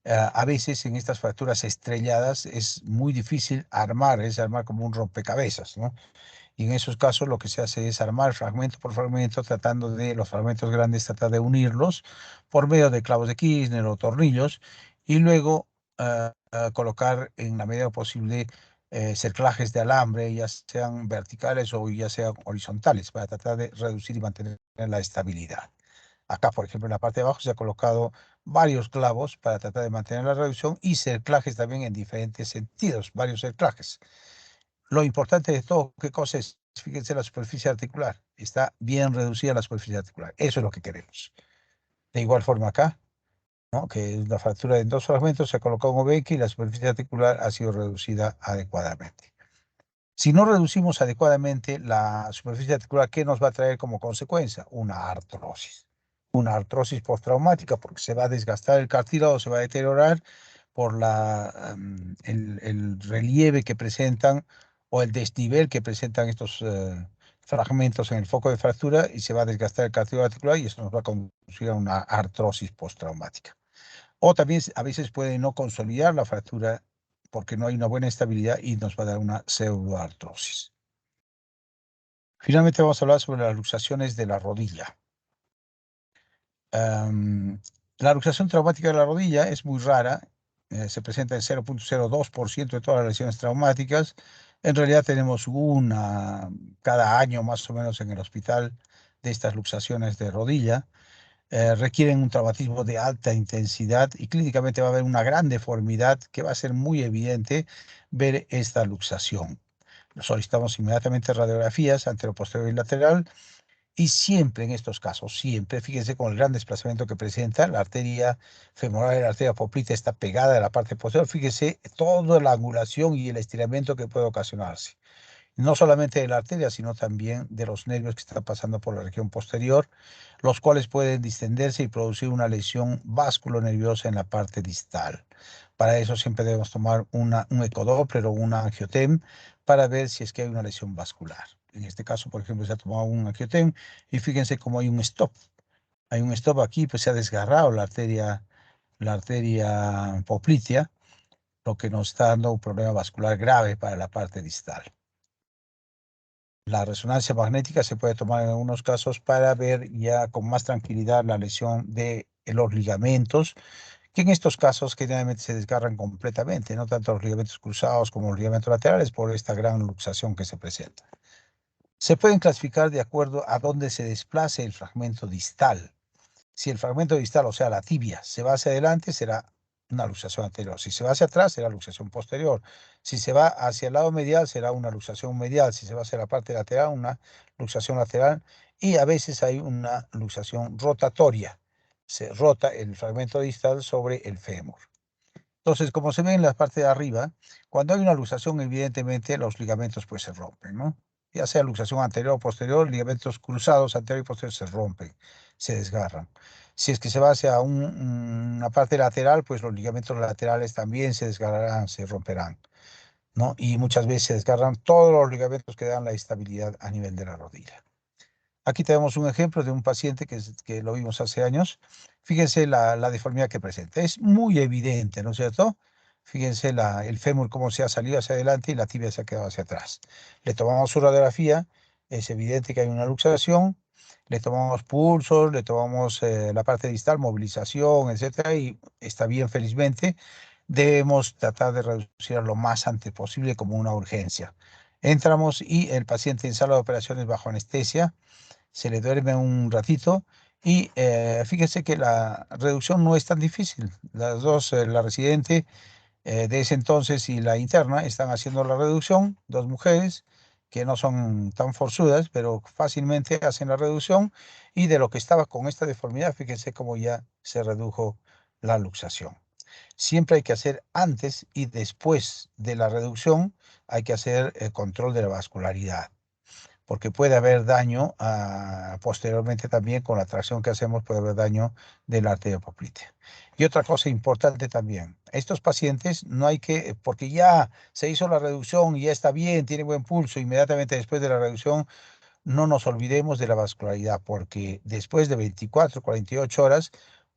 A veces en estas fracturas estrelladas es muy difícil armar, es armar como un rompecabezas, ¿no? Y en esos casos lo que se hace es armar fragmento por fragmento, tratando de los fragmentos grandes, tratar de unirlos por medio de clavos de Kirchner o tornillos, y luego colocar en la medida posible cerclajes de alambre, ya sean verticales o ya sean horizontales, para tratar de reducir y mantener la estabilidad. Acá, por ejemplo, en la parte de abajo se ha colocado varios clavos para tratar de mantener la reducción y cerclajes también en diferentes sentidos, varios cerclajes. Lo importante de todo, ¿qué cosa es? Fíjense la superficie articular. Está bien reducida la superficie articular. Eso es lo que queremos. De igual forma acá, ¿no? Que es la fractura en dos fragmentos, se ha colocado un obenque y la superficie articular ha sido reducida adecuadamente. Si no reducimos adecuadamente la superficie articular, ¿qué nos va a traer como consecuencia? Una artrosis. Una artrosis postraumática, porque se va a desgastar el cartílago, se va a deteriorar por el relieve que presentan o el desnivel que presentan estos fragmentos en el foco de fractura, y se va a desgastar el cartílago articular y eso nos va a conducir a una artrosis postraumática. O también a veces puede no consolidar la fractura porque no hay una buena estabilidad y nos va a dar una pseudoartrosis. Finalmente vamos a hablar sobre las luxaciones de la rodilla. La luxación traumática de la rodilla es muy rara, se presenta en 0,02% de todas las lesiones traumáticas. En realidad tenemos una cada año más o menos en el hospital de estas luxaciones de rodilla. Requieren un traumatismo de alta intensidad y clínicamente va a haber una gran deformidad que va a ser muy evidente ver esta luxación. Solicitamos inmediatamente radiografías anteroposterior y lateral, y siempre en estos casos, siempre, fíjense con el gran desplazamiento que presenta, la arteria femoral y la arteria popltea está pegada a la parte posterior, fíjese toda la angulación y el estiramiento que puede ocasionarse. No solamente de la arteria, sino también de los nervios que están pasando por la región posterior, los cuales pueden distenderse y producir una lesión vasculonerviosa en la parte distal. Para eso siempre debemos tomar un ecodoppler o una angiotem para ver si es que hay una lesión vascular. En este caso, por ejemplo, se ha tomado un angiotem y fíjense cómo hay un stop. Hay un stop aquí, pues se ha desgarrado la arteria poplitea, lo que nos está dando un problema vascular grave para la parte distal. La resonancia magnética se puede tomar en algunos casos para ver ya con más tranquilidad la lesión de los ligamentos, que en estos casos generalmente se desgarran completamente, no tanto los ligamentos cruzados como los ligamentos laterales por esta gran luxación que se presenta. Se pueden clasificar de acuerdo a dónde se desplace el fragmento distal. Si el fragmento distal, o sea, la tibia, se va hacia adelante, será una luxación anterior. Si se va hacia atrás, será luxación posterior. Si se va hacia el lado medial, será una luxación medial. Si se va hacia la parte lateral, una luxación lateral. Y a veces hay una luxación rotatoria. Se rota el fragmento distal sobre el fémur. Entonces, como se ve en la parte de arriba, cuando hay una luxación, evidentemente los ligamentos pues se rompen, ¿no? Ya sea luxación anterior o posterior, ligamentos cruzados anterior y posterior se rompen, se desgarran. Si es que se va hacia una parte lateral, pues los ligamentos laterales también se desgarrarán, se romperán, ¿no? Y muchas veces se desgarran todos los ligamentos que dan la estabilidad a nivel de la rodilla. Aquí tenemos un ejemplo de un paciente que lo vimos hace años. Fíjense la deformidad que presenta. Es muy evidente, ¿no es cierto? Fíjense el fémur cómo se ha salido hacia adelante y la tibia se ha quedado hacia atrás. Le tomamos su radiografía es evidente que hay una luxación, le tomamos pulsos, le tomamos la parte distal, movilización, etcétera, y está bien felizmente. Debemos tratar de reducir lo más antes posible como una urgencia. Entramos y el paciente en sala de operaciones bajo anestesia, se le duerme un ratito y fíjese que la reducción no es tan difícil. Las dos, la residente de ese entonces y la interna están haciendo la reducción, dos mujeres que no son tan forzudas, pero fácilmente hacen la reducción y de lo que estaba con esta deformidad, fíjense cómo ya se redujo la luxación. Siempre hay que hacer antes y después de la reducción, hay que hacer el control de la vascularidad porque puede haber daño posteriormente también con la tracción que hacemos, puede haber daño de la arteria poplítea. Y otra cosa importante también, estos pacientes no hay que, porque ya se hizo la reducción y ya está bien, tiene buen pulso, inmediatamente después de la reducción, no nos olvidemos de la vascularidad, porque después de 24, 48 horas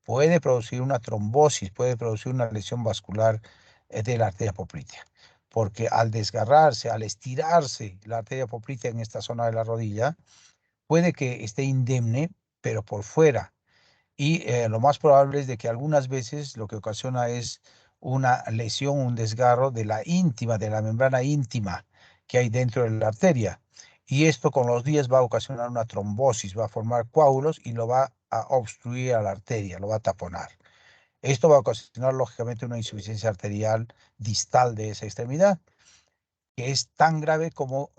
puede producir una trombosis, puede producir una lesión vascular de la arteria poplítea. Porque al desgarrarse, al estirarse la arteria poplítea en esta zona de la rodilla, puede que esté indemne, pero por fuera. Y lo más probable es de que algunas veces lo que ocasiona es una lesión, un desgarro de la íntima, de la membrana íntima que hay dentro de la arteria. Y esto con los días va a ocasionar una trombosis, va a formar coágulos y lo va a obstruir a la arteria, lo va a taponar. Esto va a ocasionar lógicamente una insuficiencia arterial distal de esa extremidad que es tan grave como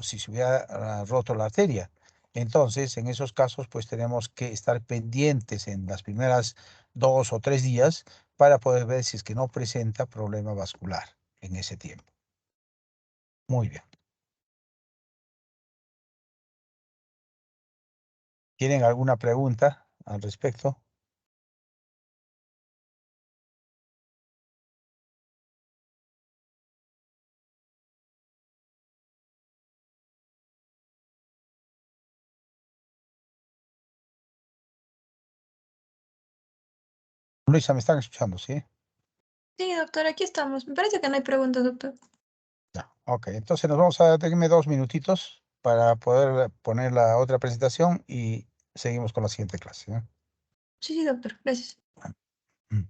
si se hubiera roto la arteria. Entonces, en esos casos, pues tenemos que estar pendientes en las primeras 2 o 3 días para poder ver si es que no presenta problema vascular en ese tiempo. Muy bien. ¿Tienen alguna pregunta al respecto? Luisa, ¿me están escuchando? Sí. Sí, doctor, aquí estamos. Me parece que no hay preguntas, doctor. Ya. Ok, entonces nos vamos a darme 2 minutitos para poder poner la otra presentación y seguimos con la siguiente clase. ¿Eh? Sí, sí, doctor, gracias. Mm.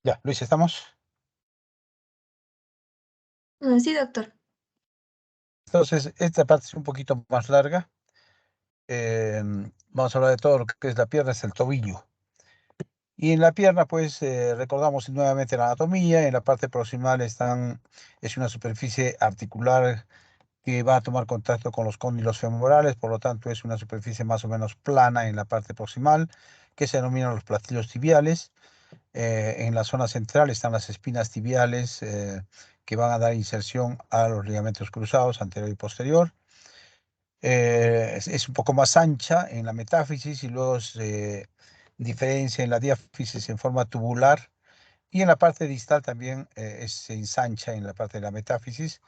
Ya, Luis, ¿estamos? Sí, doctor. Entonces, esta parte es un poquito más larga. Vamos a hablar de todo lo que es la pierna, es el tobillo. Y en la pierna, pues, recordamos nuevamente la anatomía. En la parte proximal es una superficie articular que va a tomar contacto con los cóndilos femorales, por lo tanto, es una superficie más o menos plana en la parte proximal, que se denominan los platillos tibiales. En la zona central están las espinas tibiales que van a dar inserción a los ligamentos cruzados anterior y posterior. Es un poco más ancha en la metáfisis y luego se diferencia en la diáfisis en forma tubular y en la parte distal también se ensancha en la parte de la metáfisis.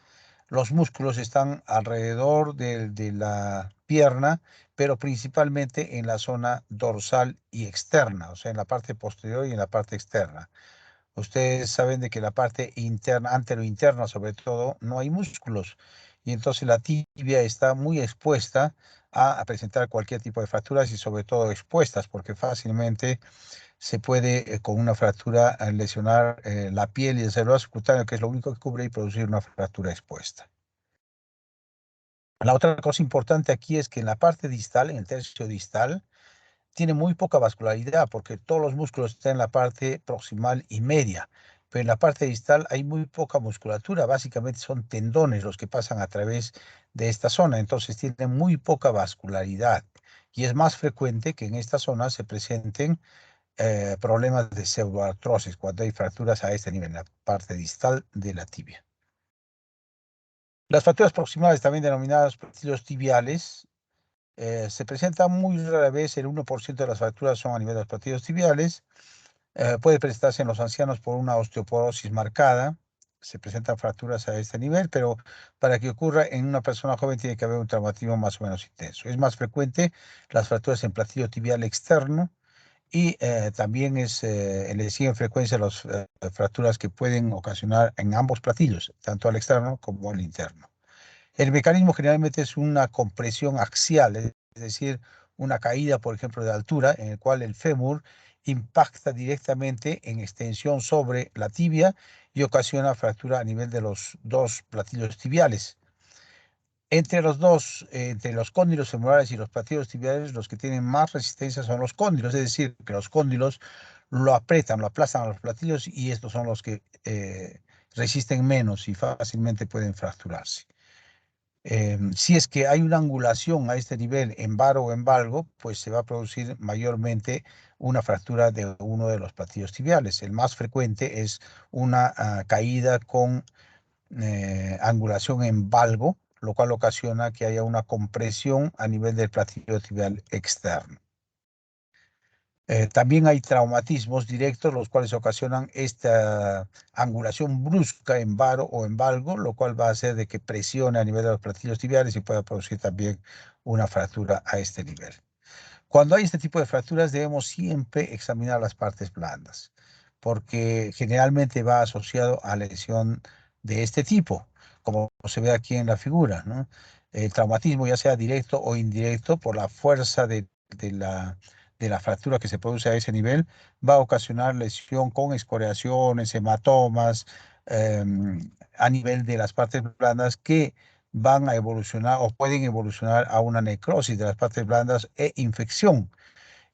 Los músculos están alrededor de la pierna, pero principalmente en la zona dorsal y externa, o sea, en la parte posterior y en la parte externa. Ustedes saben de que la parte interna, anterointerna sobre todo, no hay músculos y entonces la tibia está muy expuesta a presentar cualquier tipo de fracturas y sobre todo expuestas porque fácilmente se puede con una fractura lesionar la piel y el cerebro subcutáneo, que es lo único que cubre y producir una fractura expuesta. La otra cosa importante aquí es que en la parte distal, en el tercio distal, tiene muy poca vascularidad porque todos los músculos están en la parte proximal y media, pero en la parte distal hay muy poca musculatura, básicamente son tendones los que pasan a través de esta zona, entonces tiene muy poca vascularidad y es más frecuente que en esta zona se presenten problemas de pseudoartrosis cuando hay fracturas a este nivel, en la parte distal de la tibia. Las fracturas proximales, también denominadas platillos tibiales, se presentan muy rara vez. El 1% de las fracturas son a nivel de los platillos tibiales. Puede presentarse en los ancianos por una osteoporosis marcada. Se presentan fracturas a este nivel, pero para que ocurra en una persona joven tiene que haber un traumatismo más o menos intenso. Es más frecuente las fracturas en platillo tibial externo y también le siguen frecuencia las fracturas que pueden ocasionar en ambos platillos, tanto al externo como al interno. El mecanismo generalmente es una compresión axial, es decir, una caída, por ejemplo, de altura, en el cual el fémur impacta directamente en extensión sobre la tibia y ocasiona fractura a nivel de los dos platillos tibiales. Entre los dos, entre los cóndilos femorales y los platillos tibiales, los que tienen más resistencia son los cóndilos, es decir, que los cóndilos lo apretan, lo aplastan a los platillos y estos son los que resisten menos y fácilmente pueden fracturarse. Si es que hay una angulación a este nivel en varo o en valgo, pues se va a producir mayormente una fractura de uno de los platillos tibiales. El más frecuente es una caída con angulación en valgo, lo cual ocasiona que haya una compresión a nivel del platillo tibial externo. También hay traumatismos directos, los cuales ocasionan esta angulación brusca en varo o en valgo, lo cual va a hacer de que presione a nivel de los platillos tibiales y pueda producir también una fractura a este nivel. Cuando hay este tipo de fracturas debemos siempre examinar las partes blandas, porque generalmente va asociado a lesión de este tipo, como se ve aquí en la figura, ¿no? El traumatismo, ya sea directo o indirecto, por la fuerza de la fractura que se produce a ese nivel, va a ocasionar lesión con escoriaciones, hematomas, a nivel de las partes blandas que van a evolucionar o pueden evolucionar a una necrosis de las partes blandas e infección.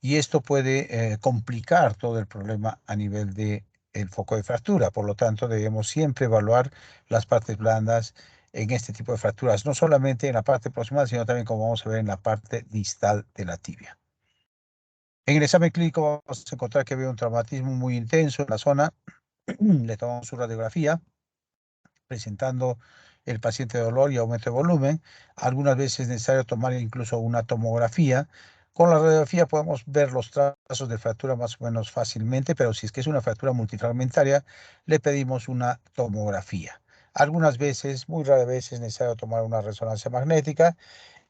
Y esto puede complicar todo el problema a nivel de el foco de fractura. Por lo tanto, debemos siempre evaluar las partes blandas en este tipo de fracturas, no solamente en la parte proximal, sino también, como vamos a ver, en la parte distal de la tibia. En el examen clínico vamos a encontrar que había un traumatismo muy intenso en la zona. Le tomamos su radiografía presentando el paciente dolor y aumento de volumen. Algunas veces es necesario tomar incluso una tomografía. Con la radiografía podemos ver los trazos de fractura más o menos fácilmente, pero si es que es una fractura multifragmentaria, le pedimos una tomografía. Algunas veces, muy raras veces, es necesario tomar una resonancia magnética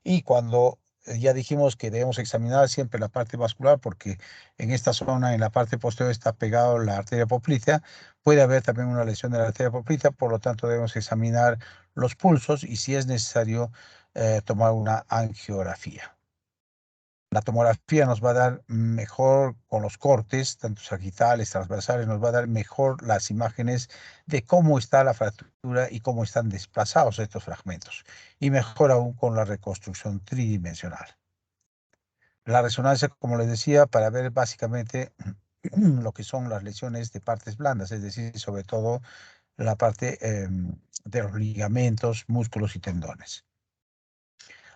y cuando ya dijimos que debemos examinar siempre la parte vascular porque en esta zona, en la parte posterior, está pegado la arteria poplítea, puede haber también una lesión de la arteria poplítea, por lo tanto debemos examinar los pulsos y si es necesario tomar una angiografía. La tomografía nos va a dar mejor con los cortes, tanto sagittales, transversales, nos va a dar mejor las imágenes de cómo está la fractura y cómo están desplazados estos fragmentos. Y mejor aún con la reconstrucción tridimensional. La resonancia, como les decía, para ver básicamente lo que son las lesiones de partes blandas, es decir, sobre todo la parte de los ligamentos, músculos y tendones.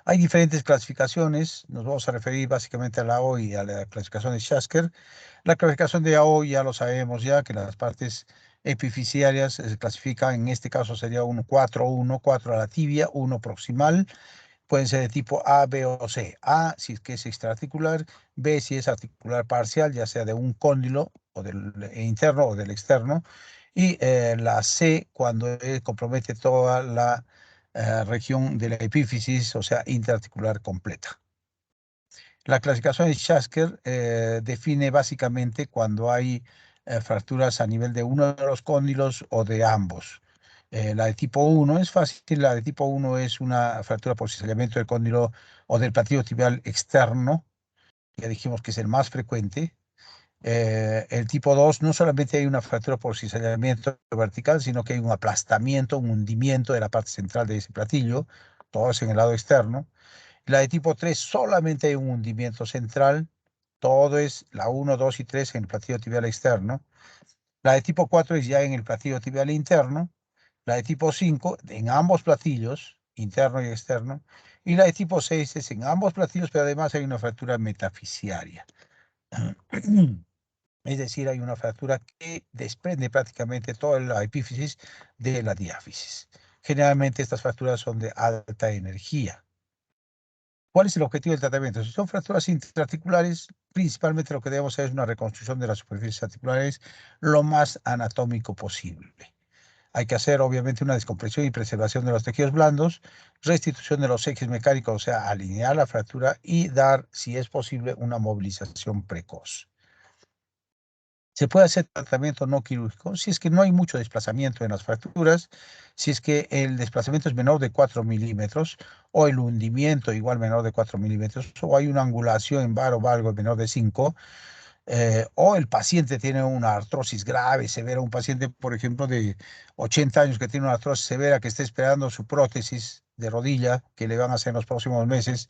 Hay diferentes clasificaciones, nos vamos a referir básicamente a la AOI y a la clasificación de Schasker. La clasificación de AOI ya lo sabemos ya, que las partes epifisiarias se clasifican, en este caso sería un 4-1, 4 a la tibia, 1 proximal, pueden ser de tipo A, B o C. A si es que es extraarticular, B si es articular parcial, ya sea de un cóndilo o del interno o del externo, y la C cuando compromete toda la región de la epífisis, o sea, interarticular completa. La clasificación de Schasker define básicamente cuando hay fracturas a nivel de uno de los cóndilos o de ambos. La de tipo 1 es fácil, la de tipo 1 es una fractura por cizallamiento del cóndilo o del platillo tibial externo, ya dijimos que es el más frecuente. El tipo 2 no solamente hay una fractura por cizallamiento vertical, sino que hay un aplastamiento, un hundimiento de la parte central de ese platillo, todo es en el lado externo. La de tipo 3 solamente hay un hundimiento central, todo es la 1, 2 y 3 en el platillo tibial externo. La de tipo 4 es ya en el platillo tibial interno. La de tipo 5 en ambos platillos, interno y externo. Y la de tipo 6 es en ambos platillos, pero además hay una fractura metafisiaria. Es decir, hay una fractura que desprende prácticamente toda la epífisis de la diáfisis. Generalmente estas fracturas son de alta energía. ¿Cuál es el objetivo del tratamiento? Si son fracturas intraarticulares, principalmente lo que debemos hacer es una reconstrucción de las superficies articulares lo más anatómico posible. Hay que hacer, obviamente, una descompresión y preservación de los tejidos blandos, restitución de los ejes mecánicos, o sea, alinear la fractura y dar, si es posible, una movilización precoz. Se puede hacer tratamiento no quirúrgico si es que no hay mucho desplazamiento en las fracturas, si es que el desplazamiento es menor de 4 milímetros o el hundimiento igual menor de 4 milímetros o hay una angulación en var o valgo menor de 5 o el paciente tiene una artrosis grave, severa, un paciente, por ejemplo, de 80 años que tiene una artrosis severa que está esperando su prótesis de rodilla que le van a hacer en los próximos meses.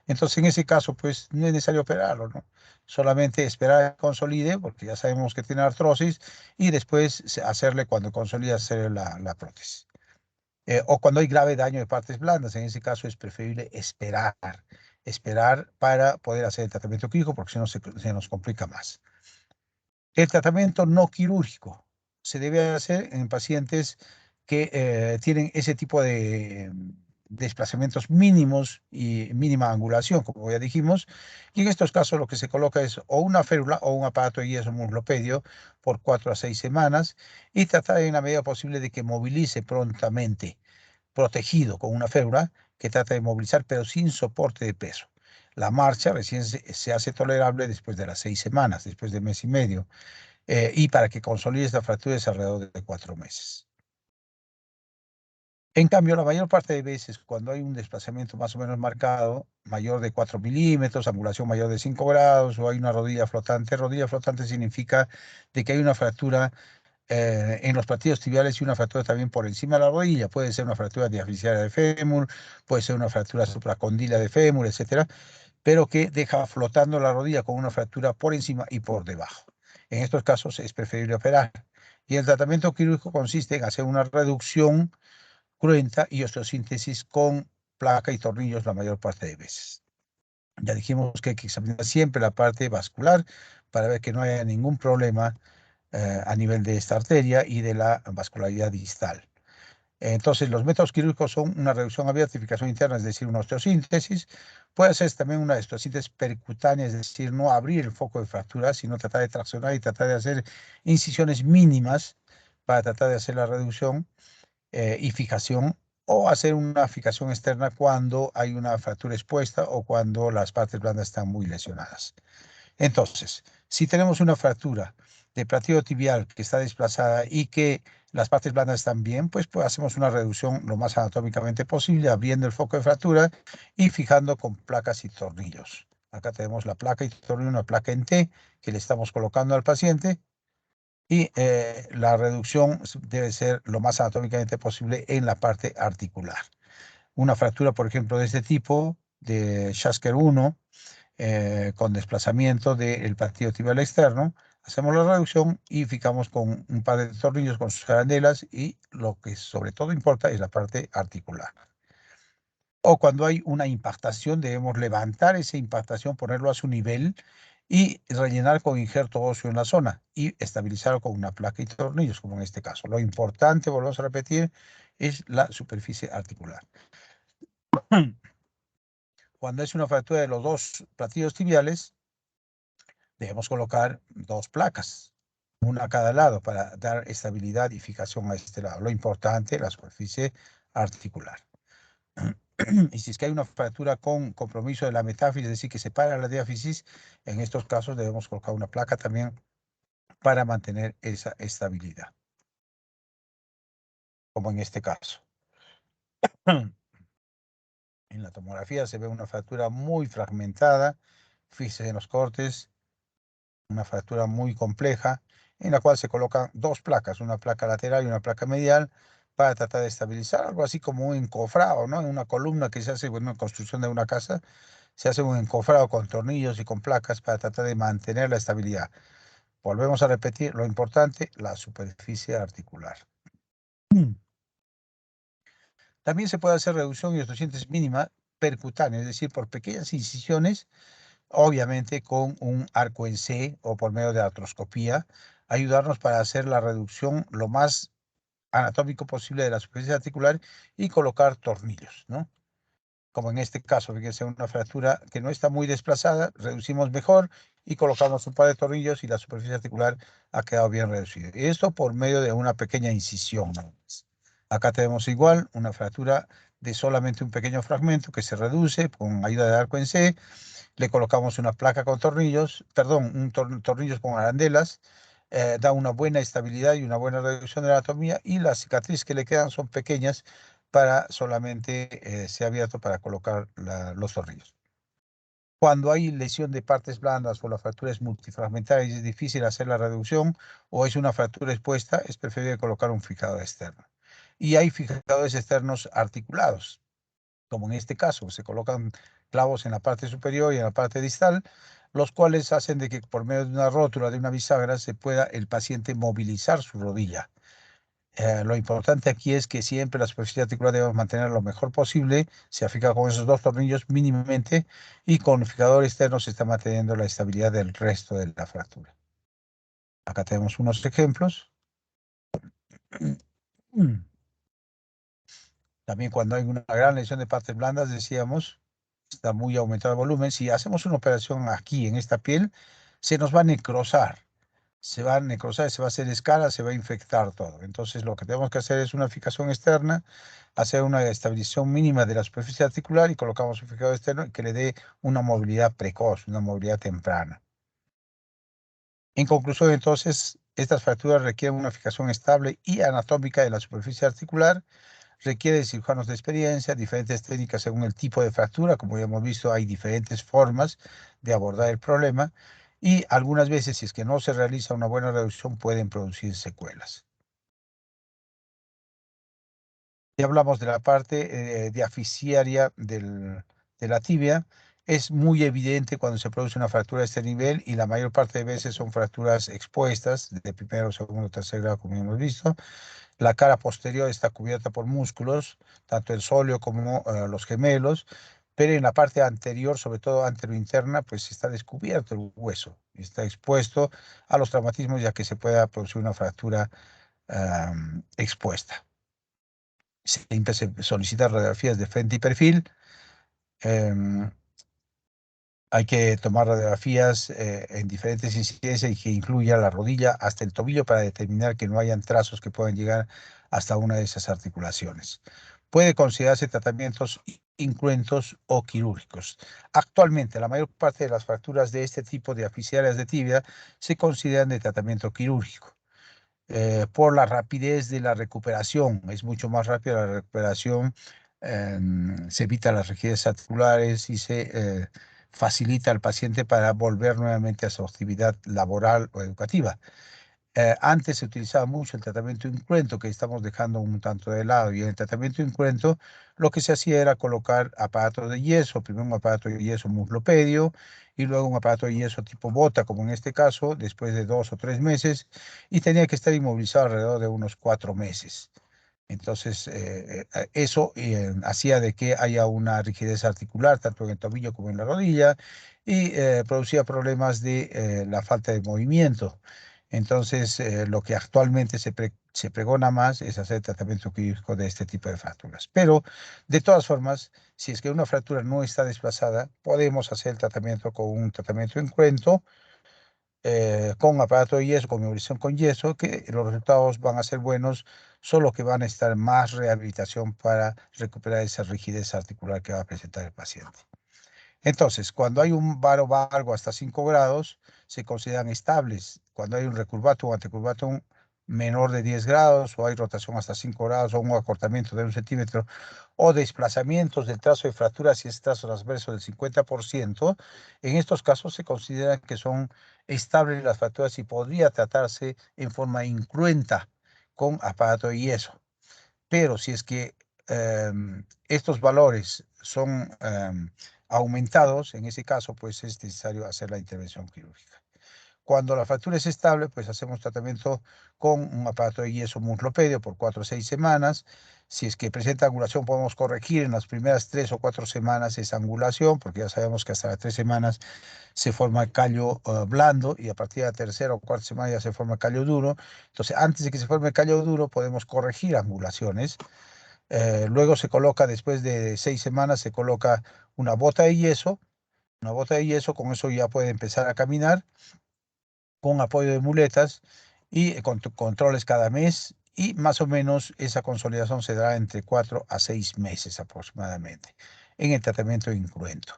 Entonces, en ese caso, pues no es necesario operarlo, ¿no? Solamente esperar a que consolide, porque ya sabemos que tiene artrosis, y después hacerle, cuando consolida, hacer la prótesis. O cuando hay grave daño de partes blandas, en ese caso es preferible esperar para poder hacer el tratamiento quirúrgico, porque si no se nos complica más. El tratamiento no quirúrgico se debe hacer en pacientes que tienen ese tipo de desplazamientos mínimos y mínima angulación, como ya dijimos, y en estos casos lo que se coloca es o una férula o un aparato de yeso muslopedio por 4 a 6 semanas y tratar en la medida posible de que movilice prontamente, protegido con una férula que trata de movilizar pero sin soporte de peso. La marcha recién se hace tolerable después de las 6 semanas, después de mes y medio y para que consolide esta fractura es alrededor de 4 meses. En cambio, la mayor parte de veces, cuando hay un desplazamiento más o menos marcado, mayor de 4 milímetros, angulación mayor de 5 grados, o hay una rodilla flotante significa de que hay una fractura en los platillos tibiales y una fractura también por encima de la rodilla. Puede ser una fractura diaficiaria de fémur, puede ser una fractura supracondilia de fémur, etcétera, pero que deja flotando la rodilla con una fractura por encima y por debajo. En estos casos es preferible operar. Y el tratamiento quirúrgico consiste en hacer una reducción cruenta y osteosíntesis con placa y tornillos la mayor parte de veces. Ya dijimos que hay que examinar siempre la parte vascular para ver que no haya ningún problema a nivel de esta arteria y de la vascularidad distal. Entonces, los métodos quirúrgicos son una reducción abierta y fijación interna, es decir, una osteosíntesis. Puede ser también una osteosíntesis percutánea, es decir, no abrir el foco de fractura, sino tratar de traccionar y tratar de hacer incisiones mínimas para tratar de hacer la reducción y fijación, o hacer una fijación externa cuando hay una fractura expuesta o cuando las partes blandas están muy lesionadas. Entonces, si tenemos una fractura de platillo tibial que está desplazada y que las partes blandas están bien, pues hacemos una reducción lo más anatómicamente posible, abriendo el foco de fractura y fijando con placas y tornillos. Acá tenemos la placa y tornillo, una placa en T que le estamos colocando al paciente y la reducción debe ser lo más anatómicamente posible en la parte articular. Una fractura, por ejemplo, de este tipo, de Schasker 1, con desplazamiento del partido tibial externo, hacemos la reducción y fijamos con un par de tornillos con sus arandelas y lo que sobre todo importa es la parte articular. O cuando hay una impactación, debemos levantar esa impactación, ponerlo a su nivel y rellenar con injerto óseo en la zona y estabilizarlo con una placa y tornillos, como en este caso. Lo importante, volvemos a repetir, es la superficie articular. Cuando es una fractura de los dos platillos tibiales, debemos colocar dos placas, una a cada lado, para dar estabilidad y fijación a este lado. Lo importante, la superficie articular. Y si es que hay una fractura con compromiso de la metáfisis, es decir, que separa la diáfisis, en estos casos debemos colocar una placa también para mantener esa estabilidad, como en este caso. En la tomografía se ve una fractura muy fragmentada, fíjese en los cortes, una fractura muy compleja, en la cual se colocan dos placas, una placa lateral y una placa medial, para tratar de estabilizar, algo así como un encofrado, ¿no? En una columna que se hace en una construcción de una casa, se hace un encofrado con tornillos y con placas para tratar de mantener la estabilidad. Volvemos a repetir, lo importante, la superficie articular. También se puede hacer reducción y osteogenesis mínima percutánea, es decir, por pequeñas incisiones, obviamente con un arco en C o por medio de artroscopía, ayudarnos para hacer la reducción lo más anatómico posible de la superficie articular y colocar tornillos, ¿no? Como en este caso, fíjense, una fractura que no está muy desplazada, reducimos mejor y colocamos un par de tornillos y la superficie articular ha quedado bien reducida. Y esto por medio de una pequeña incisión. Acá tenemos igual una fractura de solamente un pequeño fragmento que se reduce con ayuda de arco en C. Le colocamos una placa con tornillos, perdón, tornillos con arandelas, da una buena estabilidad y una buena reducción de la anatomía y las cicatrices que le quedan son pequeñas para solamente ser abierto para colocar los tornillos. Cuando hay lesión de partes blandas o la fractura es multifragmentaria y es difícil hacer la reducción o es una fractura expuesta, es preferible colocar un fijador externo. Y hay fijadores externos articulados, como en este caso, se colocan clavos en la parte superior y en la parte distal, los cuales hacen de que por medio de una rótula, de una bisagra, se pueda el paciente movilizar su rodilla. Lo importante aquí es que siempre la superficie articular debemos mantener lo mejor posible, se fija con esos dos tornillos mínimamente y con el fijador externo se está manteniendo la estabilidad del resto de la fractura. Acá tenemos unos ejemplos. También cuando hay una gran lesión de partes blandas, decíamos, está muy aumentado el volumen. Si hacemos una operación aquí en esta piel, se nos va a necrosar. Se va a necrosar, se va a hacer escala, se va a infectar todo. Entonces lo que tenemos que hacer es una fijación externa, hacer una estabilización mínima de la superficie articular y colocamos un fijador externo que le dé una movilidad precoz, una movilidad temprana. En conclusión, entonces, estas fracturas requieren una fijación estable y anatómica de la superficie articular, requiere de cirujanos de experiencia, diferentes técnicas según el tipo de fractura. Como ya hemos visto, hay diferentes formas de abordar el problema y algunas veces, si es que no se realiza una buena reducción, pueden producir secuelas. Ya hablamos de la parte diaficiaria de la tibia. Es muy evidente cuando se produce una fractura de este nivel y la mayor parte de veces son fracturas expuestas de primero, segundo, tercer grado, como hemos visto. La cara posterior está cubierta por músculos, tanto el sóleo como los gemelos, pero en la parte anterior, sobre todo anterointerna, pues está descubierto el hueso, está expuesto a los traumatismos ya que se pueda producir una fractura expuesta. Siempre se solicitan radiografías de frente y perfil. em, Hay que tomar radiografías en diferentes incidencias y que incluya la rodilla hasta el tobillo para determinar que no hayan trazos que puedan llegar hasta una de esas articulaciones. Puede considerarse tratamientos incruentos o quirúrgicos. Actualmente, la mayor parte de las fracturas de este tipo de aficiales de tibia se consideran de tratamiento quirúrgico. Por la rapidez de la recuperación. Es mucho más rápida la recuperación, se evitan las rigidez articulares y se facilita al paciente para volver nuevamente a su actividad laboral o educativa. Antes se utilizaba mucho el tratamiento incruento, que estamos dejando un tanto de lado, y en el tratamiento incruento lo que se hacía era colocar aparatos de yeso, primero un aparato de yeso muslopedio y luego un aparato de yeso tipo bota, como en este caso, después de 2 o 3 meses, y tenía que estar inmovilizado alrededor de unos 4 meses. Entonces, eso hacía de que haya una rigidez articular, tanto en el tobillo como en la rodilla, y producía problemas de la falta de movimiento. Entonces, lo que actualmente se pregona más es hacer tratamiento quirúrgico de este tipo de fracturas. Pero, de todas formas, si es que una fractura no está desplazada, podemos hacer el tratamiento con un tratamiento incruento, con aparato de yeso, con movilización con yeso, que los resultados van a ser buenos, solo que van a estar más rehabilitación para recuperar esa rigidez articular que va a presentar el paciente. Entonces, cuando hay un varo valgo hasta 5 grados, se consideran estables. Cuando hay un recurvatum o antecurvatum menor de 10 grados, o hay rotación hasta 5 grados, o un acortamiento de 1 centímetro, o desplazamientos del trazo de fractura si es trazo transverso del 50%, en estos casos se considera que son estables las fracturas y podría tratarse en forma incruenta con aparato de yeso. Pero si es que estos valores son aumentados, en ese caso, pues es necesario hacer la intervención quirúrgica. Cuando la fractura es estable, pues hacemos tratamiento con un aparato de yeso muslopedio por 4 o 6 semanas. Si es que presenta angulación, podemos corregir en las primeras 3 o 4 semanas esa angulación, porque ya sabemos que hasta las 3 semanas se forma el callo blando, y a partir de la tercera o cuarta semana ya se forma el callo duro. Entonces, antes de que se forme el callo duro, podemos corregir angulaciones. Luego se coloca, después de 6 semanas, se coloca una bota de yeso. Una bota de yeso, con eso ya puede empezar a caminar con apoyo de muletas y con controles cada mes, y más o menos esa consolidación se da entre 4 a 6 meses aproximadamente en el tratamiento incruento.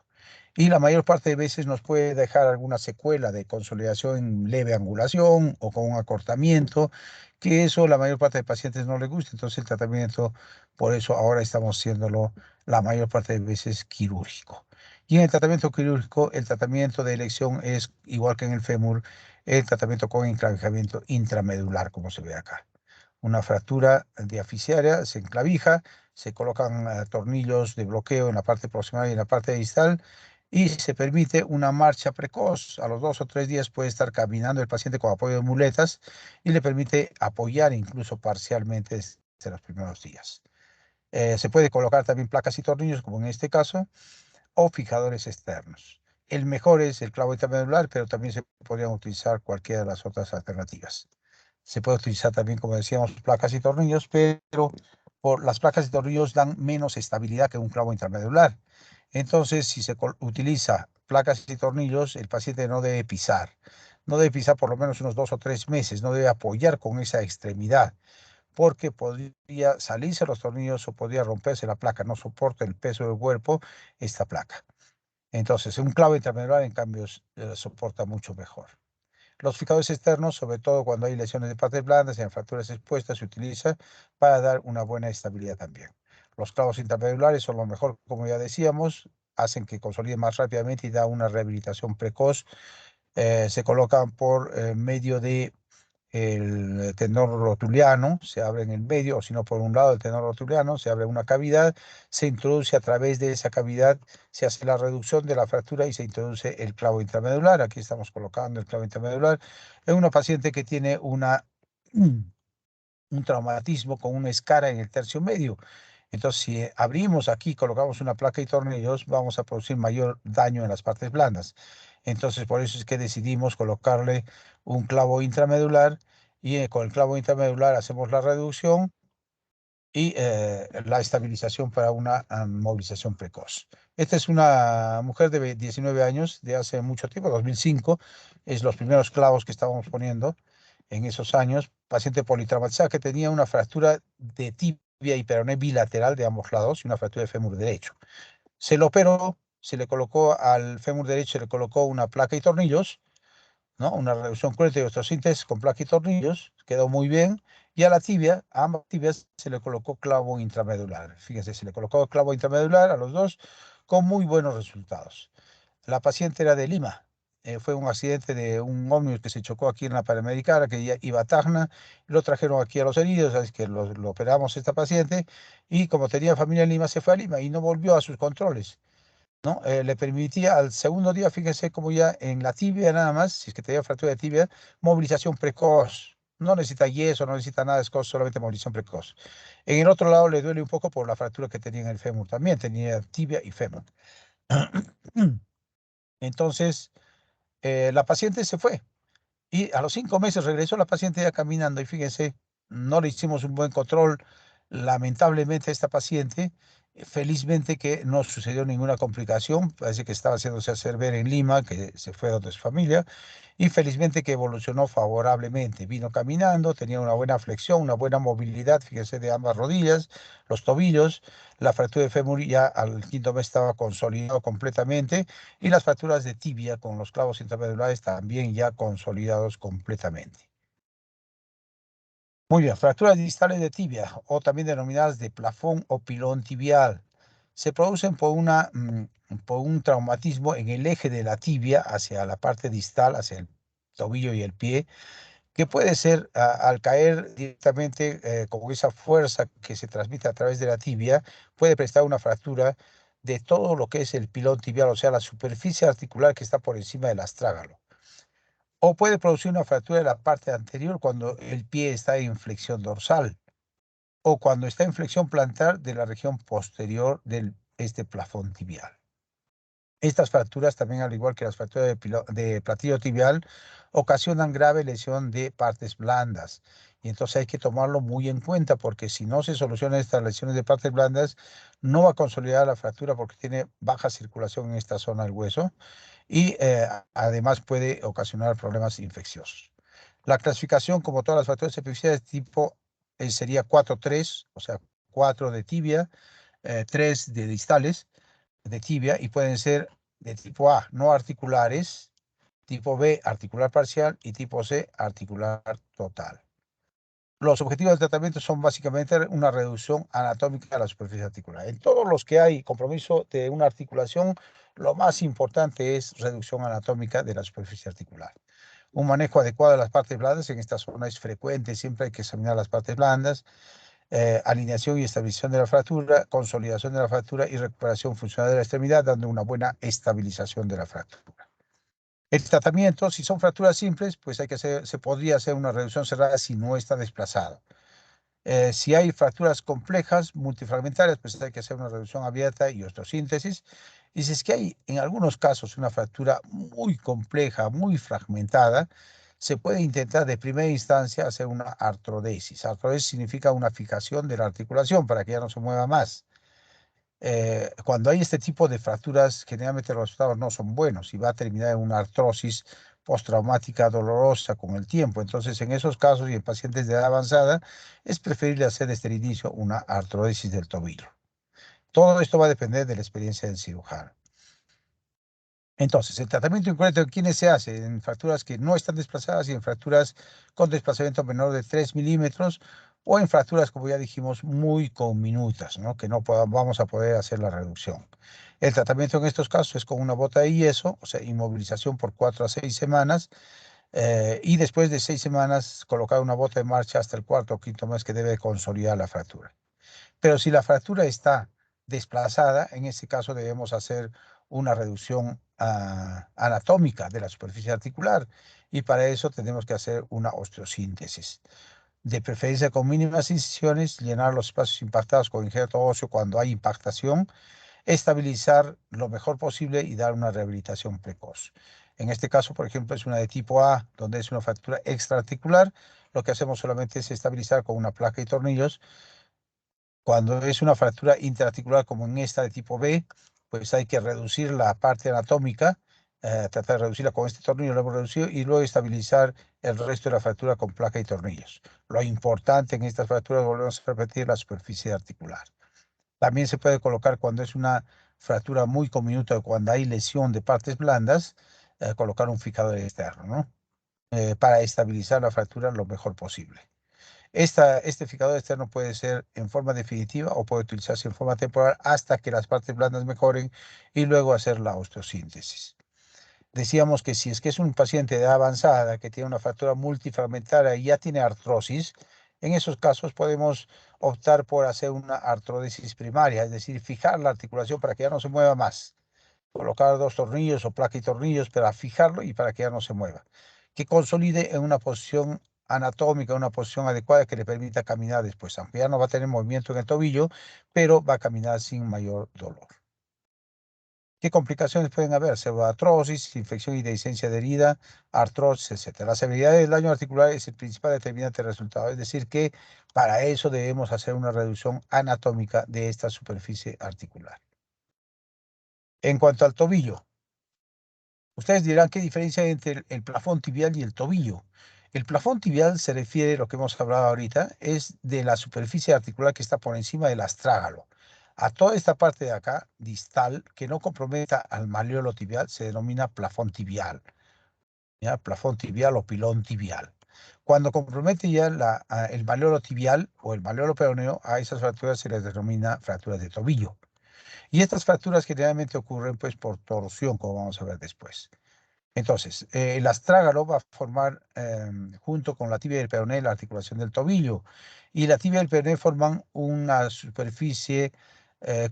Y la mayor parte de veces nos puede dejar alguna secuela de consolidación en leve angulación o con un acortamiento, que eso la mayor parte de pacientes no les gusta. Entonces el tratamiento, por eso ahora estamos haciéndolo la mayor parte de veces quirúrgico. Y en el tratamiento quirúrgico, el tratamiento de elección es igual que en el fémur, el tratamiento con enclavijamiento intramedular, como se ve acá. Una fractura diaficiaria se enclavija, se colocan tornillos de bloqueo en la parte proximal y en la parte distal, y se permite una marcha precoz. A los 2 o 3 días puede estar caminando el paciente con apoyo de muletas, y le permite apoyar incluso parcialmente desde los primeros días. Se puede colocar también placas y tornillos, como en este caso, o fijadores externos. El mejor es el clavo intramedular, pero también se podrían utilizar cualquiera de las otras alternativas. Se puede utilizar también, como decíamos, placas y tornillos, pero las placas y tornillos dan menos estabilidad que un clavo intramedular. Entonces, si se utiliza placas y tornillos, el paciente no debe pisar. No debe pisar por lo menos unos 2 o 3 meses, no debe apoyar con esa extremidad, porque podría salirse los tornillos o podría romperse la placa. No soporta el peso del cuerpo esta placa. Entonces, un clavo intramedular, en cambio, soporta mucho mejor. Los fijadores externos, sobre todo cuando hay lesiones de partes blandas y en fracturas expuestas, se utiliza para dar una buena estabilidad también. Los clavos intramedulares son lo mejor, como ya decíamos, hacen que consolide más rápidamente y da una rehabilitación precoz. Se colocan por medio de el tendón rotuliano, se abre en el medio, o si no, por un lado del tendón rotuliano se abre una cavidad, se introduce a través de esa cavidad, se hace la reducción de la fractura y se introduce el clavo intramedular. Aquí estamos colocando el clavo intramedular en una paciente que tiene un traumatismo con una escara en el tercio medio. Entonces, si abrimos aquí, colocamos una placa y tornillos, vamos a producir mayor daño en las partes blandas. Entonces, por eso es que decidimos colocarle un clavo intramedular, y con el clavo intramedular hacemos la reducción y la estabilización para una movilización precoz. Esta es una mujer de 19 años, de hace mucho tiempo, 2005, es los primeros clavos que estábamos poniendo en esos años, paciente politraumatizada que tenía una fractura de tibia y peroné bilateral de ambos lados y una fractura de fémur derecho. Se lo operó, se le colocó al fémur derecho, se le colocó una placa y tornillos, ¿no? Una reducción cruenta y osteosíntesis con placa y tornillos, quedó muy bien. Y a la tibia, a ambas tibias, se le colocó clavo intramedular. Fíjense, se le colocó clavo intramedular a los dos con muy buenos resultados. La paciente era de Lima. Fue un accidente de un ómnibus que se chocó aquí en la Panamericana, que ya iba a Tacna. Lo trajeron aquí a Los Heridos, así que lo operamos esta paciente. Y como tenía familia en Lima, se fue a Lima y no volvió a sus controles, ¿no? Le permitía al segundo día, fíjense como ya en la tibia nada más, si es que tenía fractura de tibia, movilización precoz. No necesita yeso, no necesita nada, es solamente movilización precoz. En el otro lado le duele un poco por la fractura que tenía en el fémur. También tenía tibia y fémur. Entonces, la paciente se fue y a los 5 meses regresó la paciente ya caminando y fíjense, no le hicimos un buen control. Lamentablemente esta paciente, felizmente que no sucedió ninguna complicación, parece que estaba haciéndose hacer ver en Lima, que se fue donde su familia, y felizmente que evolucionó favorablemente. Vino caminando, tenía una buena flexión, una buena movilidad, fíjense, de ambas rodillas, los tobillos. La fractura de fémur ya al 5.er mes estaba consolidado completamente y las fracturas de tibia con los clavos intramedulares también ya consolidados completamente. Muy bien, fracturas distales de tibia o también denominadas de plafón o pilón tibial. Se producen por un traumatismo en el eje de la tibia hacia la parte distal, hacia el tobillo y el pie, que puede ser al caer directamente con esa fuerza que se transmite a través de la tibia, puede prestar una fractura de todo lo que es el pilón tibial, o sea, la superficie articular que está por encima del astrágalo. O puede producir una fractura de la parte anterior cuando el pie está en flexión dorsal o cuando está en flexión plantar de la región posterior de este plafón tibial. Estas fracturas, también al igual que las fracturas de platillo tibial, ocasionan grave lesión de partes blandas. Y entonces hay que tomarlo muy en cuenta porque si no se solucionan estas lesiones de partes blandas, no va a consolidar la fractura porque tiene baja circulación en esta zona del hueso y además puede ocasionar problemas infecciosos. La clasificación, como todas las fracturas superficiales, tipo sería 4-3, o sea, 4 de tibia, 3 de distales de tibia y pueden ser de tipo A, no articulares, tipo B, articular parcial y tipo C, articular total. Los objetivos del tratamiento son básicamente una reducción anatómica de la superficie articular. En todos los que hay compromiso de una articulación, lo más importante es reducción anatómica de la superficie articular. Un manejo adecuado de las partes blandas en esta zona es frecuente, siempre hay que examinar las partes blandas, alineación y estabilización de la fractura, consolidación de la fractura y recuperación funcional de la extremidad, dando una buena estabilización de la fractura. El tratamiento, si son fracturas simples, pues se podría hacer una reducción cerrada si no está desplazado. Si hay fracturas complejas, multifragmentarias, pues hay que hacer una reducción abierta y osteosíntesis. Y si es que hay en algunos casos una fractura muy compleja, muy fragmentada, se puede intentar de primera instancia hacer una artrodesis. Artrodesis significa una fijación de la articulación para que ya no se mueva más. Cuando hay este tipo de fracturas, generalmente los resultados no son buenos y va a terminar en una artrosis postraumática dolorosa con el tiempo. Entonces, en esos casos y en pacientes de edad avanzada, es preferible hacer desde el inicio una artrodesis del tobillo. Todo esto va a depender de la experiencia del cirujano. Entonces, el tratamiento incorrecto en quienes se hace en fracturas que no están desplazadas y en fracturas con desplazamiento menor de 3 milímetros o en fracturas, como ya dijimos, muy conminutas, ¿no? Que no vamos a poder hacer la reducción. El tratamiento en estos casos es con una bota de yeso, o sea, inmovilización por 4 a 6 semanas y después de 6 semanas colocar una bota de marcha hasta el cuarto o quinto mes que debe consolidar la fractura. Pero si la fractura está desplazada, en ese caso debemos hacer una reducción anatómica de la superficie articular y para eso tenemos que hacer una osteosíntesis. De preferencia con mínimas incisiones, llenar los espacios impactados con injerto óseo cuando hay impactación, estabilizar lo mejor posible y dar una rehabilitación precoz. En este caso, por ejemplo, es una de tipo A, donde es una fractura extraarticular. Lo que hacemos solamente es estabilizar con una placa y tornillos. Cuando es una fractura intraarticular como en esta de tipo B, pues hay que reducir la parte anatómica, tratar de reducirla con este tornillo, lo hemos reducido, y luego estabilizar el resto de la fractura con placa y tornillos. Lo importante en estas fracturas, volvemos a repetir, la superficie articular. También se puede colocar cuando es una fractura muy comminuta, cuando hay lesión de partes blandas, colocar un fijador externo, ¿no? Para estabilizar la fractura lo mejor posible. Este fijador externo puede ser en forma definitiva o puede utilizarse en forma temporal hasta que las partes blandas mejoren y luego hacer la osteosíntesis. Decíamos que si es que es un paciente de edad avanzada que tiene una fractura multifragmentaria y ya tiene artrosis, en esos casos podemos optar por hacer una artrodesis primaria, es decir, fijar la articulación para que ya no se mueva más. Colocar 2 tornillos o placa y tornillos para fijarlo y para que ya no se mueva. Que consolide en una posición anatómica, una posición adecuada que le permita caminar después, aunque ya no va a tener movimiento en el tobillo, pero va a caminar sin mayor dolor. ¿Qué complicaciones pueden haber? Pseudoartrosis, infección y dehiscencia de herida, artrosis, etc. La severidad del daño articular es el principal determinante del resultado. Es decir, que para eso debemos hacer una reducción anatómica de esta superficie articular. En cuanto al tobillo, ustedes dirán qué diferencia hay entre el plafón tibial y el tobillo. El plafón tibial se refiere, lo que hemos hablado ahorita, es de la superficie articular que está por encima del astrágalo. A toda esta parte de acá, distal, que no comprometa al malleolo tibial, se denomina plafón tibial. ¿Ya? Plafón tibial o pilón tibial. Cuando compromete ya el malleolo tibial o el malleolo peroneo, a esas fracturas se les denomina fracturas de tobillo. Y estas fracturas generalmente ocurren pues por torsión, como vamos a ver después. Entonces, el astrágalo va a formar, junto con la tibia y el peroné, la articulación del tobillo. Y la tibia y el peroné forman una superficie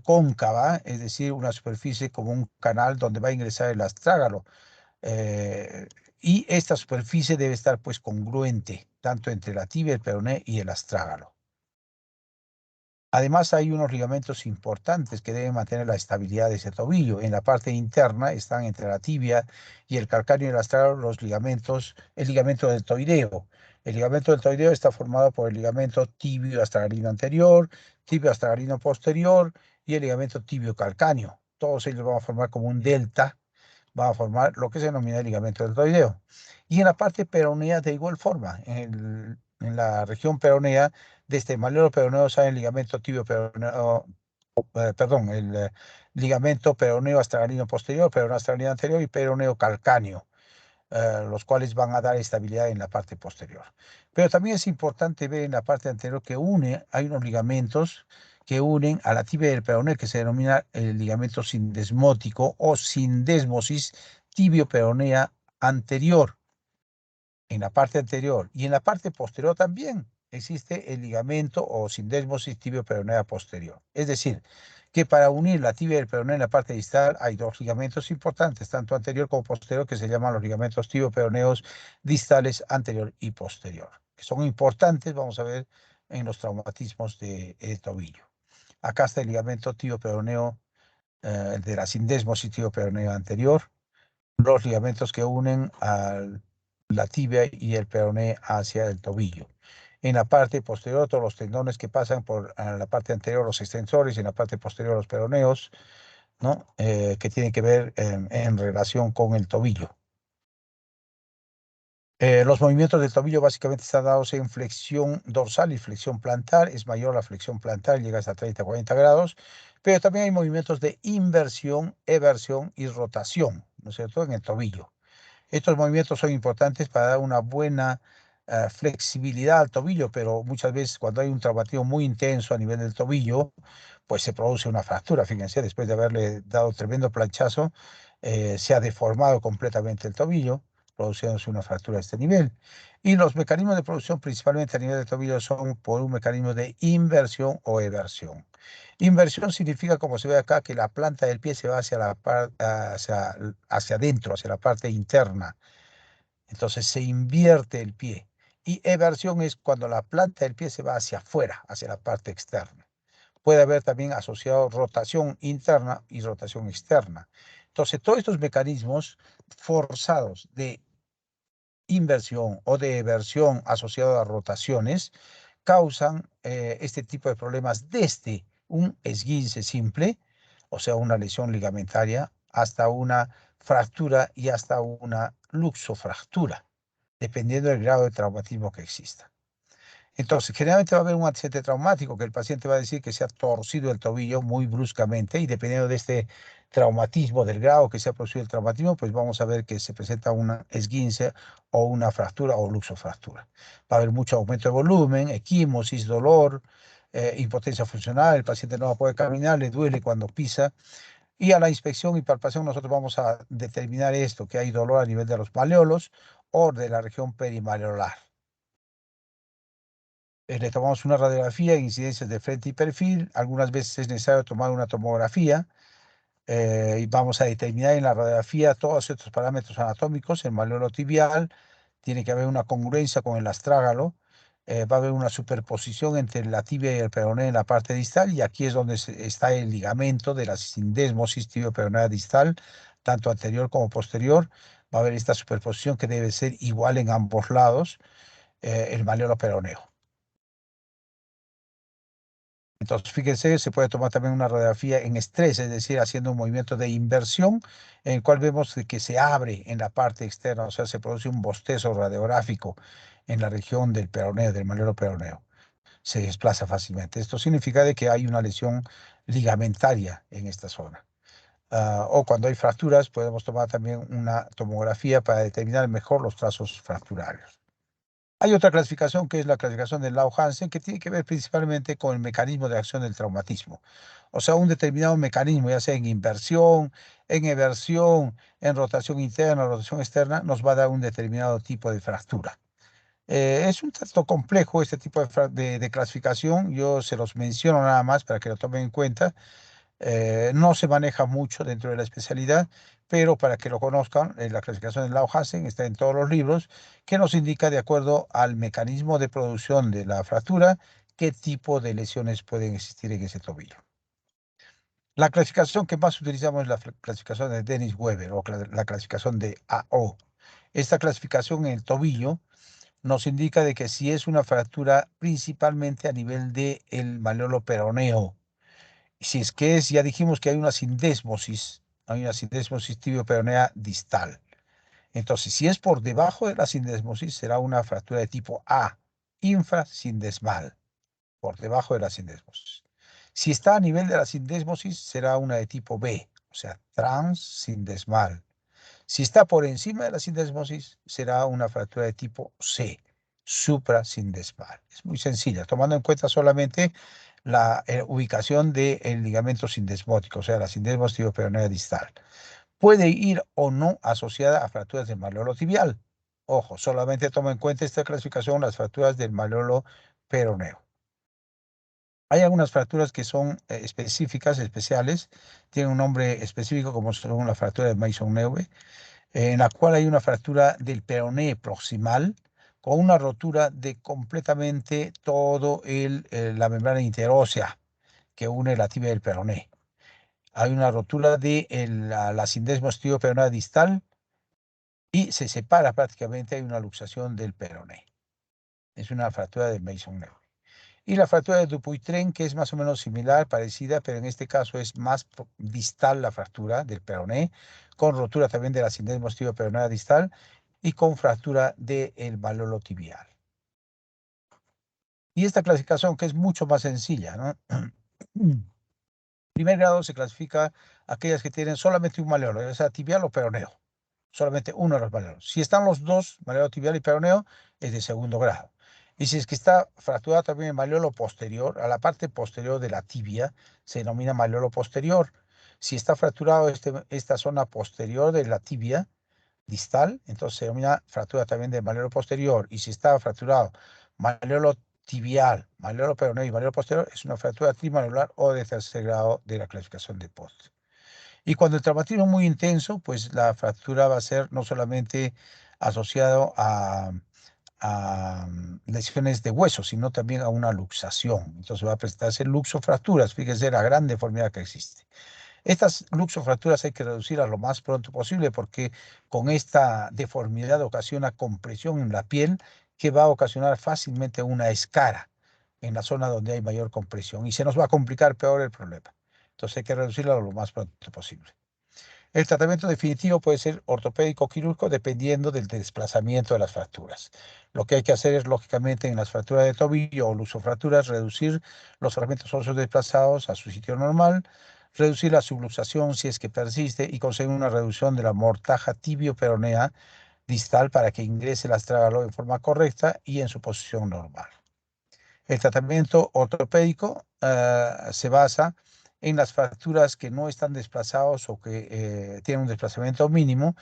cóncava, es decir, una superficie como un canal donde va a ingresar el astrágalo. Eh, y esta superficie debe estar pues congruente, tanto entre la tibia, el peroné y el astrágalo. Además, hay unos ligamentos importantes que deben mantener la estabilidad de ese tobillo. En la parte interna están entre la tibia y el calcáneo y el astrágalo los ligamentos, el ligamento deltoideo. El ligamento deltoideo está formado por el ligamento tibio astragalino anterior, tibio astragalino posterior y el ligamento tibio calcáneo. Todos ellos van a formar como un delta, van a formar lo que se denomina el ligamento deltoideo. Y en la parte peronea de igual forma, en la región peronea, de este malleolo peroneo sale el ligamento tibio peroneo, perdón, el ligamento peroneo astragalino posterior, peroneo astragalino anterior y peroneo calcáneo, los cuales van a dar estabilidad en la parte posterior. Pero también es importante ver en la parte anterior que hay unos ligamentos que unen a la tibia del peroneo que se denomina el ligamento sindesmótico o sindesmosis tibio-peronea anterior, en la parte anterior y en la parte posterior también existe el ligamento o sindesmosis tibio-peronea posterior. Es decir, que para unir la tibia y el peroneo en la parte distal hay dos ligamentos importantes, tanto anterior como posterior, que se llaman los ligamentos tibio-peroneos distales anterior y posterior, que son importantes, vamos a ver, en los traumatismos de tobillo. Acá está el ligamento tibio-peroneo de la sindesmosis tibio-peroneo anterior, los ligamentos que unen la tibia y el peroné hacia el tobillo. En la parte posterior, todos los tendones que pasan por la parte anterior, los extensores, y en la parte posterior, los peroneos, ¿no? Que tienen que ver en relación con el tobillo. Los movimientos del tobillo básicamente están dados en flexión dorsal y flexión plantar. Es mayor la flexión plantar, llega hasta 30-40 grados, pero también hay movimientos de inversión, eversión y rotación, ¿no es cierto?, en el tobillo. Estos movimientos son importantes para dar una buena flexibilidad al tobillo, pero muchas veces cuando hay un traumatismo muy intenso a nivel del tobillo, pues se produce una fractura. Fíjense, después de haberle dado tremendo planchazo, se ha deformado completamente el tobillo, produciéndose una fractura a este nivel. Y los mecanismos de producción, principalmente a nivel del tobillo, son por un mecanismo de inversión o eversión. Inversión significa, como se ve acá, que la planta del pie se va hacia adentro, hacia la parte interna. Entonces se invierte el pie. Y eversión es cuando la planta del pie se va hacia afuera, hacia la parte externa. Puede haber también asociado rotación interna y rotación externa. Entonces, todos estos mecanismos forzados de inversión o de eversión asociados a rotaciones causan este tipo de problemas desde un esguince simple, o sea, una lesión ligamentaria, hasta una fractura y hasta una luxofractura, dependiendo del grado de traumatismo que exista. Entonces, generalmente va a haber un accidente traumático que el paciente va a decir que se ha torcido el tobillo muy bruscamente y dependiendo de este traumatismo, del grado que se ha producido el traumatismo, pues vamos a ver que se presenta una esguince o una fractura o luxofractura. Va a haber mucho aumento de volumen, equimosis, dolor, impotencia funcional, el paciente no va a poder caminar, le duele cuando pisa. Y a la inspección y palpación nosotros vamos a determinar esto, que hay dolor a nivel de los maleolos o de la región perimaleolar. Le tomamos una radiografía, incidencias de frente y perfil. Algunas veces es necesario tomar una tomografía y vamos a determinar en la radiografía todos estos parámetros anatómicos. El malleolo tibial, tiene que haber una congruencia con el astrágalo. Va a haber una superposición entre la tibia y el peroné en la parte distal y aquí es donde está el ligamento de la sindesmosis tibio-peronea distal, tanto anterior como posterior. Va a haber esta superposición que debe ser igual en ambos lados, el malleolo peroneo. Entonces, fíjense, se puede tomar también una radiografía en estrés, es decir, haciendo un movimiento de inversión, en el cual vemos que se abre en la parte externa, o sea, se produce un bostezo radiográfico en la región del peroneo, del malleolo peroneo. Se desplaza fácilmente. Esto significa de que hay una lesión ligamentaria en esta zona. O cuando hay fracturas, podemos tomar también una tomografía para determinar mejor los trazos fracturarios. Hay otra clasificación que es la clasificación de Lau-Hansen, que tiene que ver principalmente con el mecanismo de acción del traumatismo. O sea, un determinado mecanismo, ya sea en inversión, en eversión, en rotación interna, rotación externa, nos va a dar un determinado tipo de fractura. Es un tanto complejo este tipo de clasificación, yo se los menciono nada más para que lo tomen en cuenta. No se maneja mucho dentro de la especialidad, pero para que lo conozcan, la clasificación de Lau-Hansen está en todos los libros, que nos indica de acuerdo al mecanismo de producción de la fractura, qué tipo de lesiones pueden existir en ese tobillo. La clasificación que más utilizamos es la clasificación de Dennis Weber o la clasificación de AO. Esta clasificación en el tobillo nos indica de que si es una fractura principalmente a nivel del malleolo peroneo, si es que es, ya dijimos que hay una sindesmosis tibio-peronea distal. Entonces, si es por debajo de la sindesmosis, será una fractura de tipo A, infrasindesmal, por debajo de la sindesmosis. Si está a nivel de la sindesmosis, será una de tipo B, o sea, transsindesmal. Si está por encima de la sindesmosis, será una fractura de tipo C, suprasindesmal. Es muy sencilla, tomando en cuenta solamente la ubicación del ligamento sindesmótico, o sea, la sindesmosis tibio-peronea distal. Puede ir o no asociada a fracturas del malleolo tibial. Ojo, solamente toma en cuenta esta clasificación las fracturas del malleolo peroneo. Hay algunas fracturas que son específicas, especiales, tienen un nombre específico como son la fractura de Mason-Neue, en la cual hay una fractura del peroné proximal con una rotura de completamente todo la membrana interósea que une la tibia y el peroné. Hay una rotura de la sindesmosis tibio-peronea distal y se separa prácticamente, hay una luxación del peroné. Es una fractura de Mason-Neue. Y la fractura de Dupuytren, que es más o menos similar, parecida, pero en este caso es más distal la fractura del peroné, con rotura también de la sindesmosis tibio-peronea distal y con fractura del malleolo tibial. Y esta clasificación, que es mucho más sencilla, ¿no? Primer grado se clasifica aquellas que tienen solamente un malleolo, ya sea tibial o peroneo. Solamente uno de los maleolos. Si están los dos, malleolo tibial y peroneo, es de segundo grado. Y si es que está fracturado también el malleolo posterior, a la parte posterior de la tibia, se denomina malleolo posterior. Si está fracturado esta zona posterior de la tibia distal, entonces se denomina fractura también del malleolo posterior. Y si está fracturado malleolo tibial, malleolo peroneo y malleolo posterior, es una fractura trimalleolar o de tercer grado de la clasificación de Post. Y cuando el traumatismo es muy intenso, pues la fractura va a ser no solamente asociado a lesiones de hueso, sino también a una luxación. Entonces va a presentarse luxofracturas, fíjese la gran deformidad que existe. Estas luxofracturas hay que reducirlas lo más pronto posible porque con esta deformidad ocasiona compresión en la piel que va a ocasionar fácilmente una escara en la zona donde hay mayor compresión y se nos va a complicar peor el problema. Entonces hay que reducirla lo más pronto posible. El tratamiento definitivo puede ser ortopédico o quirúrgico dependiendo del desplazamiento de las fracturas. Lo que hay que hacer es, lógicamente, en las fracturas de tobillo o lusofracturas, reducir los fragmentos óseos desplazados a su sitio normal, reducir la subluxación si es que persiste y conseguir una reducción de la mortaja tibio-peronea distal para que ingrese el astrágalo en forma correcta y en su posición normal. El tratamiento ortopédico se basa en las fracturas que no están desplazados o que tienen un desplazamiento mínimo,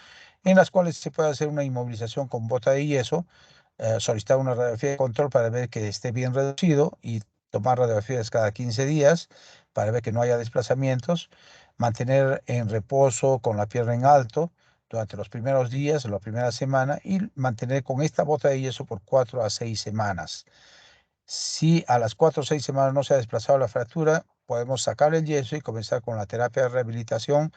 en las cuales se puede hacer una inmovilización con bota de yeso, solicitar una radiografía de control para ver que esté bien reducido y tomar radiografías cada 15 días para ver que no haya desplazamientos, mantener en reposo con la pierna en alto durante los primeros días, la primera semana, y mantener con esta bota de yeso por 4 a 6 semanas. Si a las 4 o 6 semanas no se ha desplazado la fractura, podemos sacar el yeso y comenzar con la terapia de rehabilitación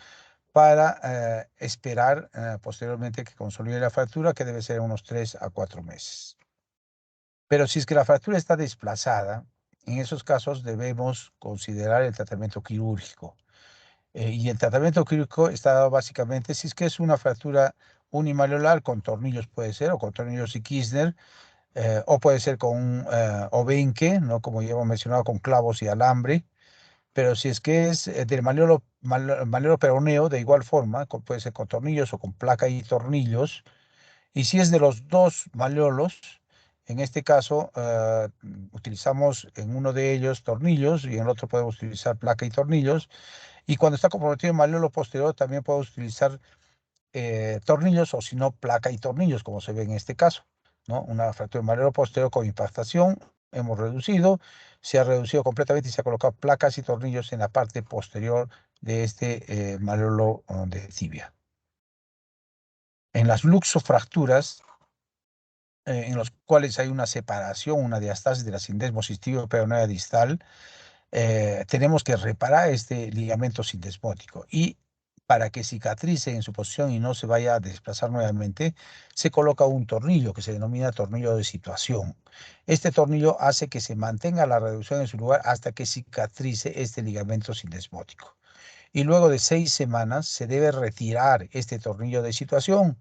para esperar posteriormente que consolide la fractura, que debe ser unos 3 a 4 meses. Pero si es que la fractura está desplazada, en esos casos debemos considerar el tratamiento quirúrgico. Y el tratamiento quirúrgico está dado básicamente, si es que es una fractura unimalolar, con tornillos puede ser, o con tornillos y Kirchner, o puede ser con un obenque, ¿no? Como ya hemos mencionado, con clavos y alambre. Pero si es que es del malleolo peroneo, de igual forma, puede ser con tornillos o con placa y tornillos. Y si es de los dos malleolos, en este caso utilizamos en uno de ellos tornillos y en el otro podemos utilizar placa y tornillos. Y cuando está comprometido el malleolo posterior, también podemos utilizar tornillos o si no placa y tornillos, como se ve en este caso, ¿no? Una fractura de malleolo posterior con impactación, hemos reducido, se ha reducido completamente y se ha colocado placas y tornillos en la parte posterior de este malleolo de tibia. En las luxofracturas, en los cuales hay una separación, una diastasis de la sindesmosis tibio-peronea distal, tenemos que reparar este ligamento sindesmótico y para que cicatrice en su posición y no se vaya a desplazar nuevamente, se coloca un tornillo que se denomina tornillo de situación. Este tornillo hace que se mantenga la reducción en su lugar hasta que cicatrice este ligamento sindesmótico. Y luego de 6 semanas se debe retirar este tornillo de situación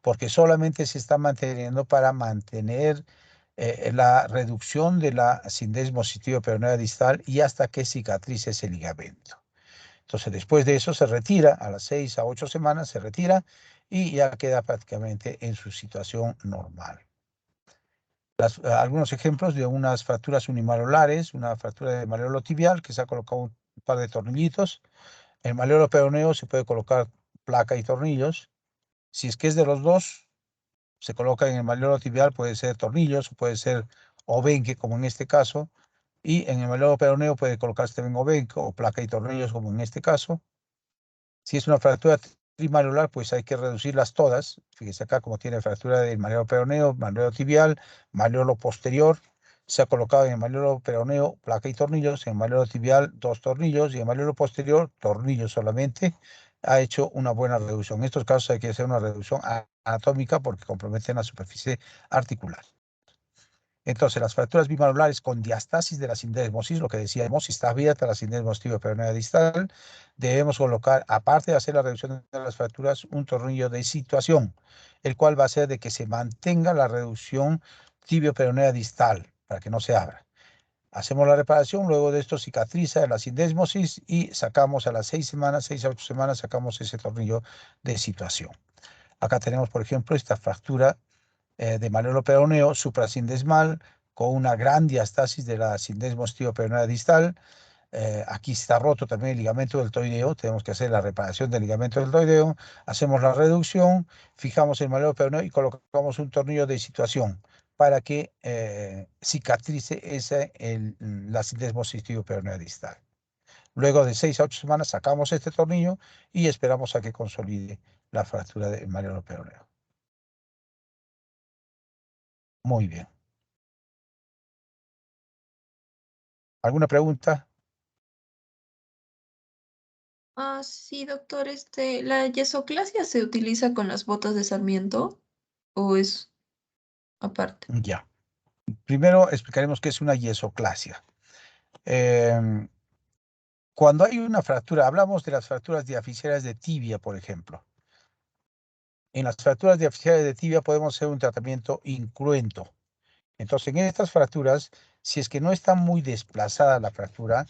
porque solamente se está manteniendo para mantener la reducción de la sindesmosis tibio-peronea distal y hasta que cicatrice ese ligamento. Entonces, después de eso se retira, a las 6 a 8 semanas se retira y ya queda prácticamente en su situación normal. Algunos ejemplos de unas fracturas unimalolares, una fractura de malleolo tibial que se ha colocado un par de tornillitos. El malleolo peroneo se puede colocar placa y tornillos. Si es que es de los dos, se coloca en el malleolo tibial, puede ser tornillos, puede ser obenque, como en este caso, y en el malleolo peroneo puede colocarse también obenque o placa y tornillos, como en este caso. Si es una fractura trimalleolar, pues hay que reducirlas todas. Fíjese acá como tiene fractura del malleolo peroneo, malleolo tibial, malleolo posterior. Se ha colocado en el malleolo peroneo placa y tornillos, en el malleolo tibial dos tornillos y en el malleolo posterior tornillos solamente. Ha hecho una buena reducción. En estos casos hay que hacer una reducción anatómica porque comprometen la superficie articular. Entonces, las fracturas bimalolares con diastasis de la sindesmosis, lo que decíamos, si está abierta la sindesmosis tibio-peronea distal, debemos colocar, aparte de hacer la reducción de las fracturas, un tornillo de situación, el cual va a hacer de que se mantenga la reducción tibio-peronea distal, para que no se abra. Hacemos la reparación, luego de esto cicatriza la sindesmosis y sacamos a las 6 semanas, 6 a 8 semanas, sacamos ese tornillo de situación. Acá tenemos, por ejemplo, esta fractura de malleolo peroneo suprasindesmal con una gran diastasis de la sindesmos tibio-peronea distal. Aquí está roto también el ligamento deltoideo, tenemos que hacer la reparación del ligamento deltoideo, hacemos la reducción, fijamos el malleolo peroneo y colocamos un tornillo de situación para que cicatrice la sindesmosis tibio-peronea distal. Luego de 6 a 8 semanas sacamos este tornillo y esperamos a que consolide la fractura del malleolo peroneo. Muy bien. ¿Alguna pregunta? Sí, doctor, ¿la yesoclasia se utiliza con las botas de Sarmiento o es aparte? Ya. Primero explicaremos qué es una yesoclasia. Em, Cuando hay una fractura, hablamos de las fracturas diaficiales de tibia, por ejemplo. En las fracturas diaficiales de tibia podemos hacer un tratamiento incruento. Entonces, en estas fracturas, si es que no está muy desplazada la fractura,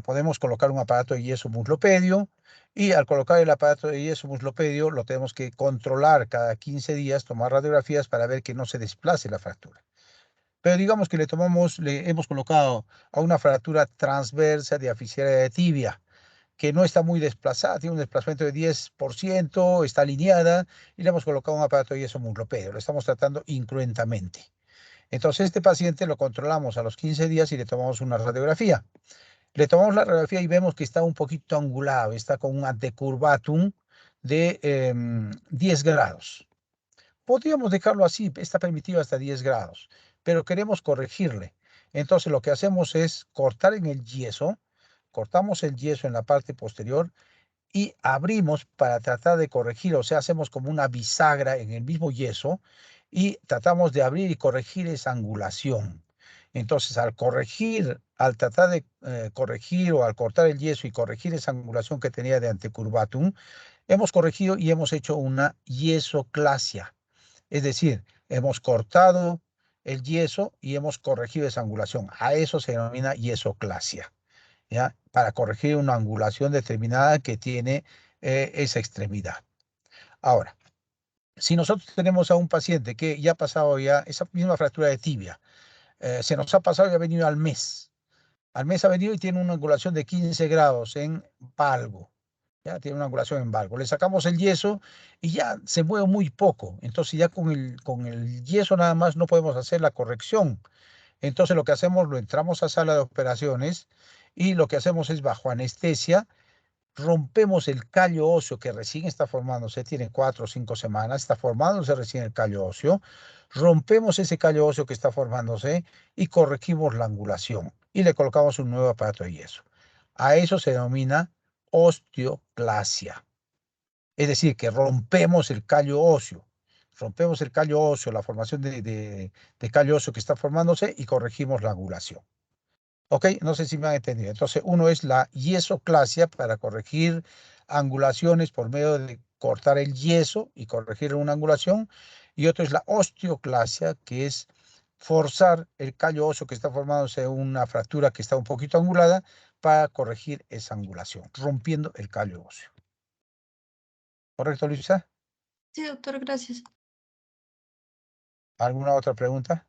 podemos colocar un aparato de yeso muslopedio, y al colocar el aparato de yeso muslopedio lo tenemos que controlar cada 15 días, tomar radiografías para ver que no se desplace la fractura. Pero digamos que le hemos colocado a una fractura transversa diaficial de tibia, que no está muy desplazada, tiene un desplazamiento de 10%, está alineada, y le hemos colocado un aparato de yeso muslopedio. Lo estamos tratando incruentamente. Entonces, este paciente lo controlamos a los 15 días y le tomamos una radiografía. Le tomamos la radiografía y vemos que está un poquito angulado, está con un antecurvatum de 10 grados. Podríamos dejarlo así, está permitido hasta 10 grados, pero queremos corregirle. Entonces lo que hacemos es cortar en el yeso, cortamos el yeso en la parte posterior y abrimos para tratar de corregir, o sea, hacemos como una bisagra en el mismo yeso y tratamos de abrir y corregir esa angulación. Entonces, al corregir, al tratar de corregir o al cortar el yeso y corregir esa angulación que tenía de antecurvatum, hemos corregido y hemos hecho una yesoclasia. Es decir, hemos cortado el yeso y hemos corregido esa angulación. A eso se denomina yesoclasia, ¿ya? Para corregir una angulación determinada que tiene esa extremidad. Ahora, si nosotros tenemos a un paciente que ya ha pasado ya esa misma fractura de tibia, se nos ha pasado y ha venido al mes ha venido y tiene una angulación de 15 grados en valgo, ya tiene una angulación en valgo. Le sacamos el yeso y ya se mueve muy poco. Entonces ya con el yeso nada más no podemos hacer la corrección. Entonces lo que hacemos, lo entramos a sala de operaciones y lo que hacemos es bajo anestesia, rompemos el callo óseo que recién está formándose, tiene 4 o 5 semanas, está formándose recién el callo óseo, rompemos ese callo óseo que está formándose y corregimos la angulación y le colocamos un nuevo aparato de yeso. A eso se denomina osteoclasia. Es decir, que rompemos el callo óseo. Rompemos el callo óseo, la formación de callo óseo que está formándose, y corregimos la angulación. ¿Ok? No sé si me han entendido. Entonces, uno es la yesoclasia para corregir angulaciones por medio de cortar el yeso y corregir una angulación. Y otro es la osteoclasia, que es forzar el callo óseo que está formándose en una fractura que está un poquito angulada para corregir esa angulación, rompiendo el callo óseo. ¿Correcto, Luisa? Sí, doctor, gracias. ¿Alguna otra pregunta?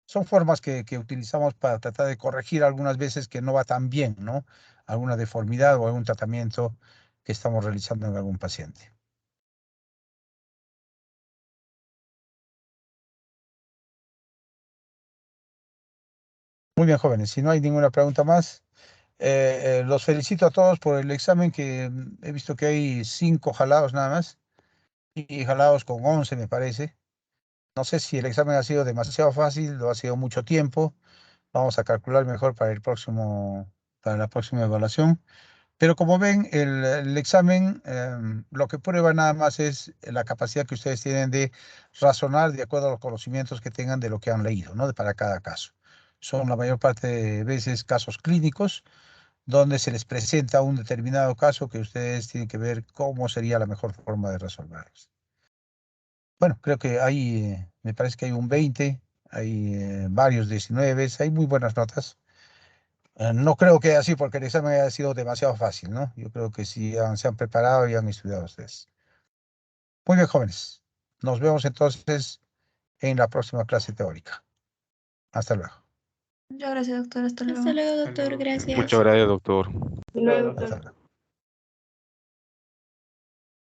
Son formas que utilizamos para tratar de corregir algunas veces que no va tan bien, ¿no? Alguna deformidad o algún tratamiento que estamos realizando en algún paciente. Muy bien, jóvenes. Si no hay ninguna pregunta más, los felicito a todos por el examen, que he visto que hay 5 jalados nada más, y jalados con 11 me parece. No sé si el examen ha sido demasiado fácil o ha sido mucho tiempo. Vamos a calcular mejor para para la próxima evaluación. Pero como ven, el examen lo que prueba nada más es la capacidad que ustedes tienen de razonar de acuerdo a los conocimientos que tengan de lo que han leído, ¿no? Para cada caso. Son la mayor parte de veces casos clínicos donde se les presenta un determinado caso que ustedes tienen que ver cómo sería la mejor forma de resolverlos. Bueno, creo que hay, me parece que hay un 20, hay varios 19, hay muy buenas notas. No creo que así, porque el examen haya sido demasiado fácil, ¿no? Yo creo que sí se han preparado y han estudiado ustedes. Muy bien, jóvenes. Nos vemos entonces en la próxima clase teórica. Hasta luego. Muchas gracias, doctor. Hasta luego. Hasta luego, doctor. Gracias. Muchas gracias, doctor. Hasta luego, doctor. Hasta luego.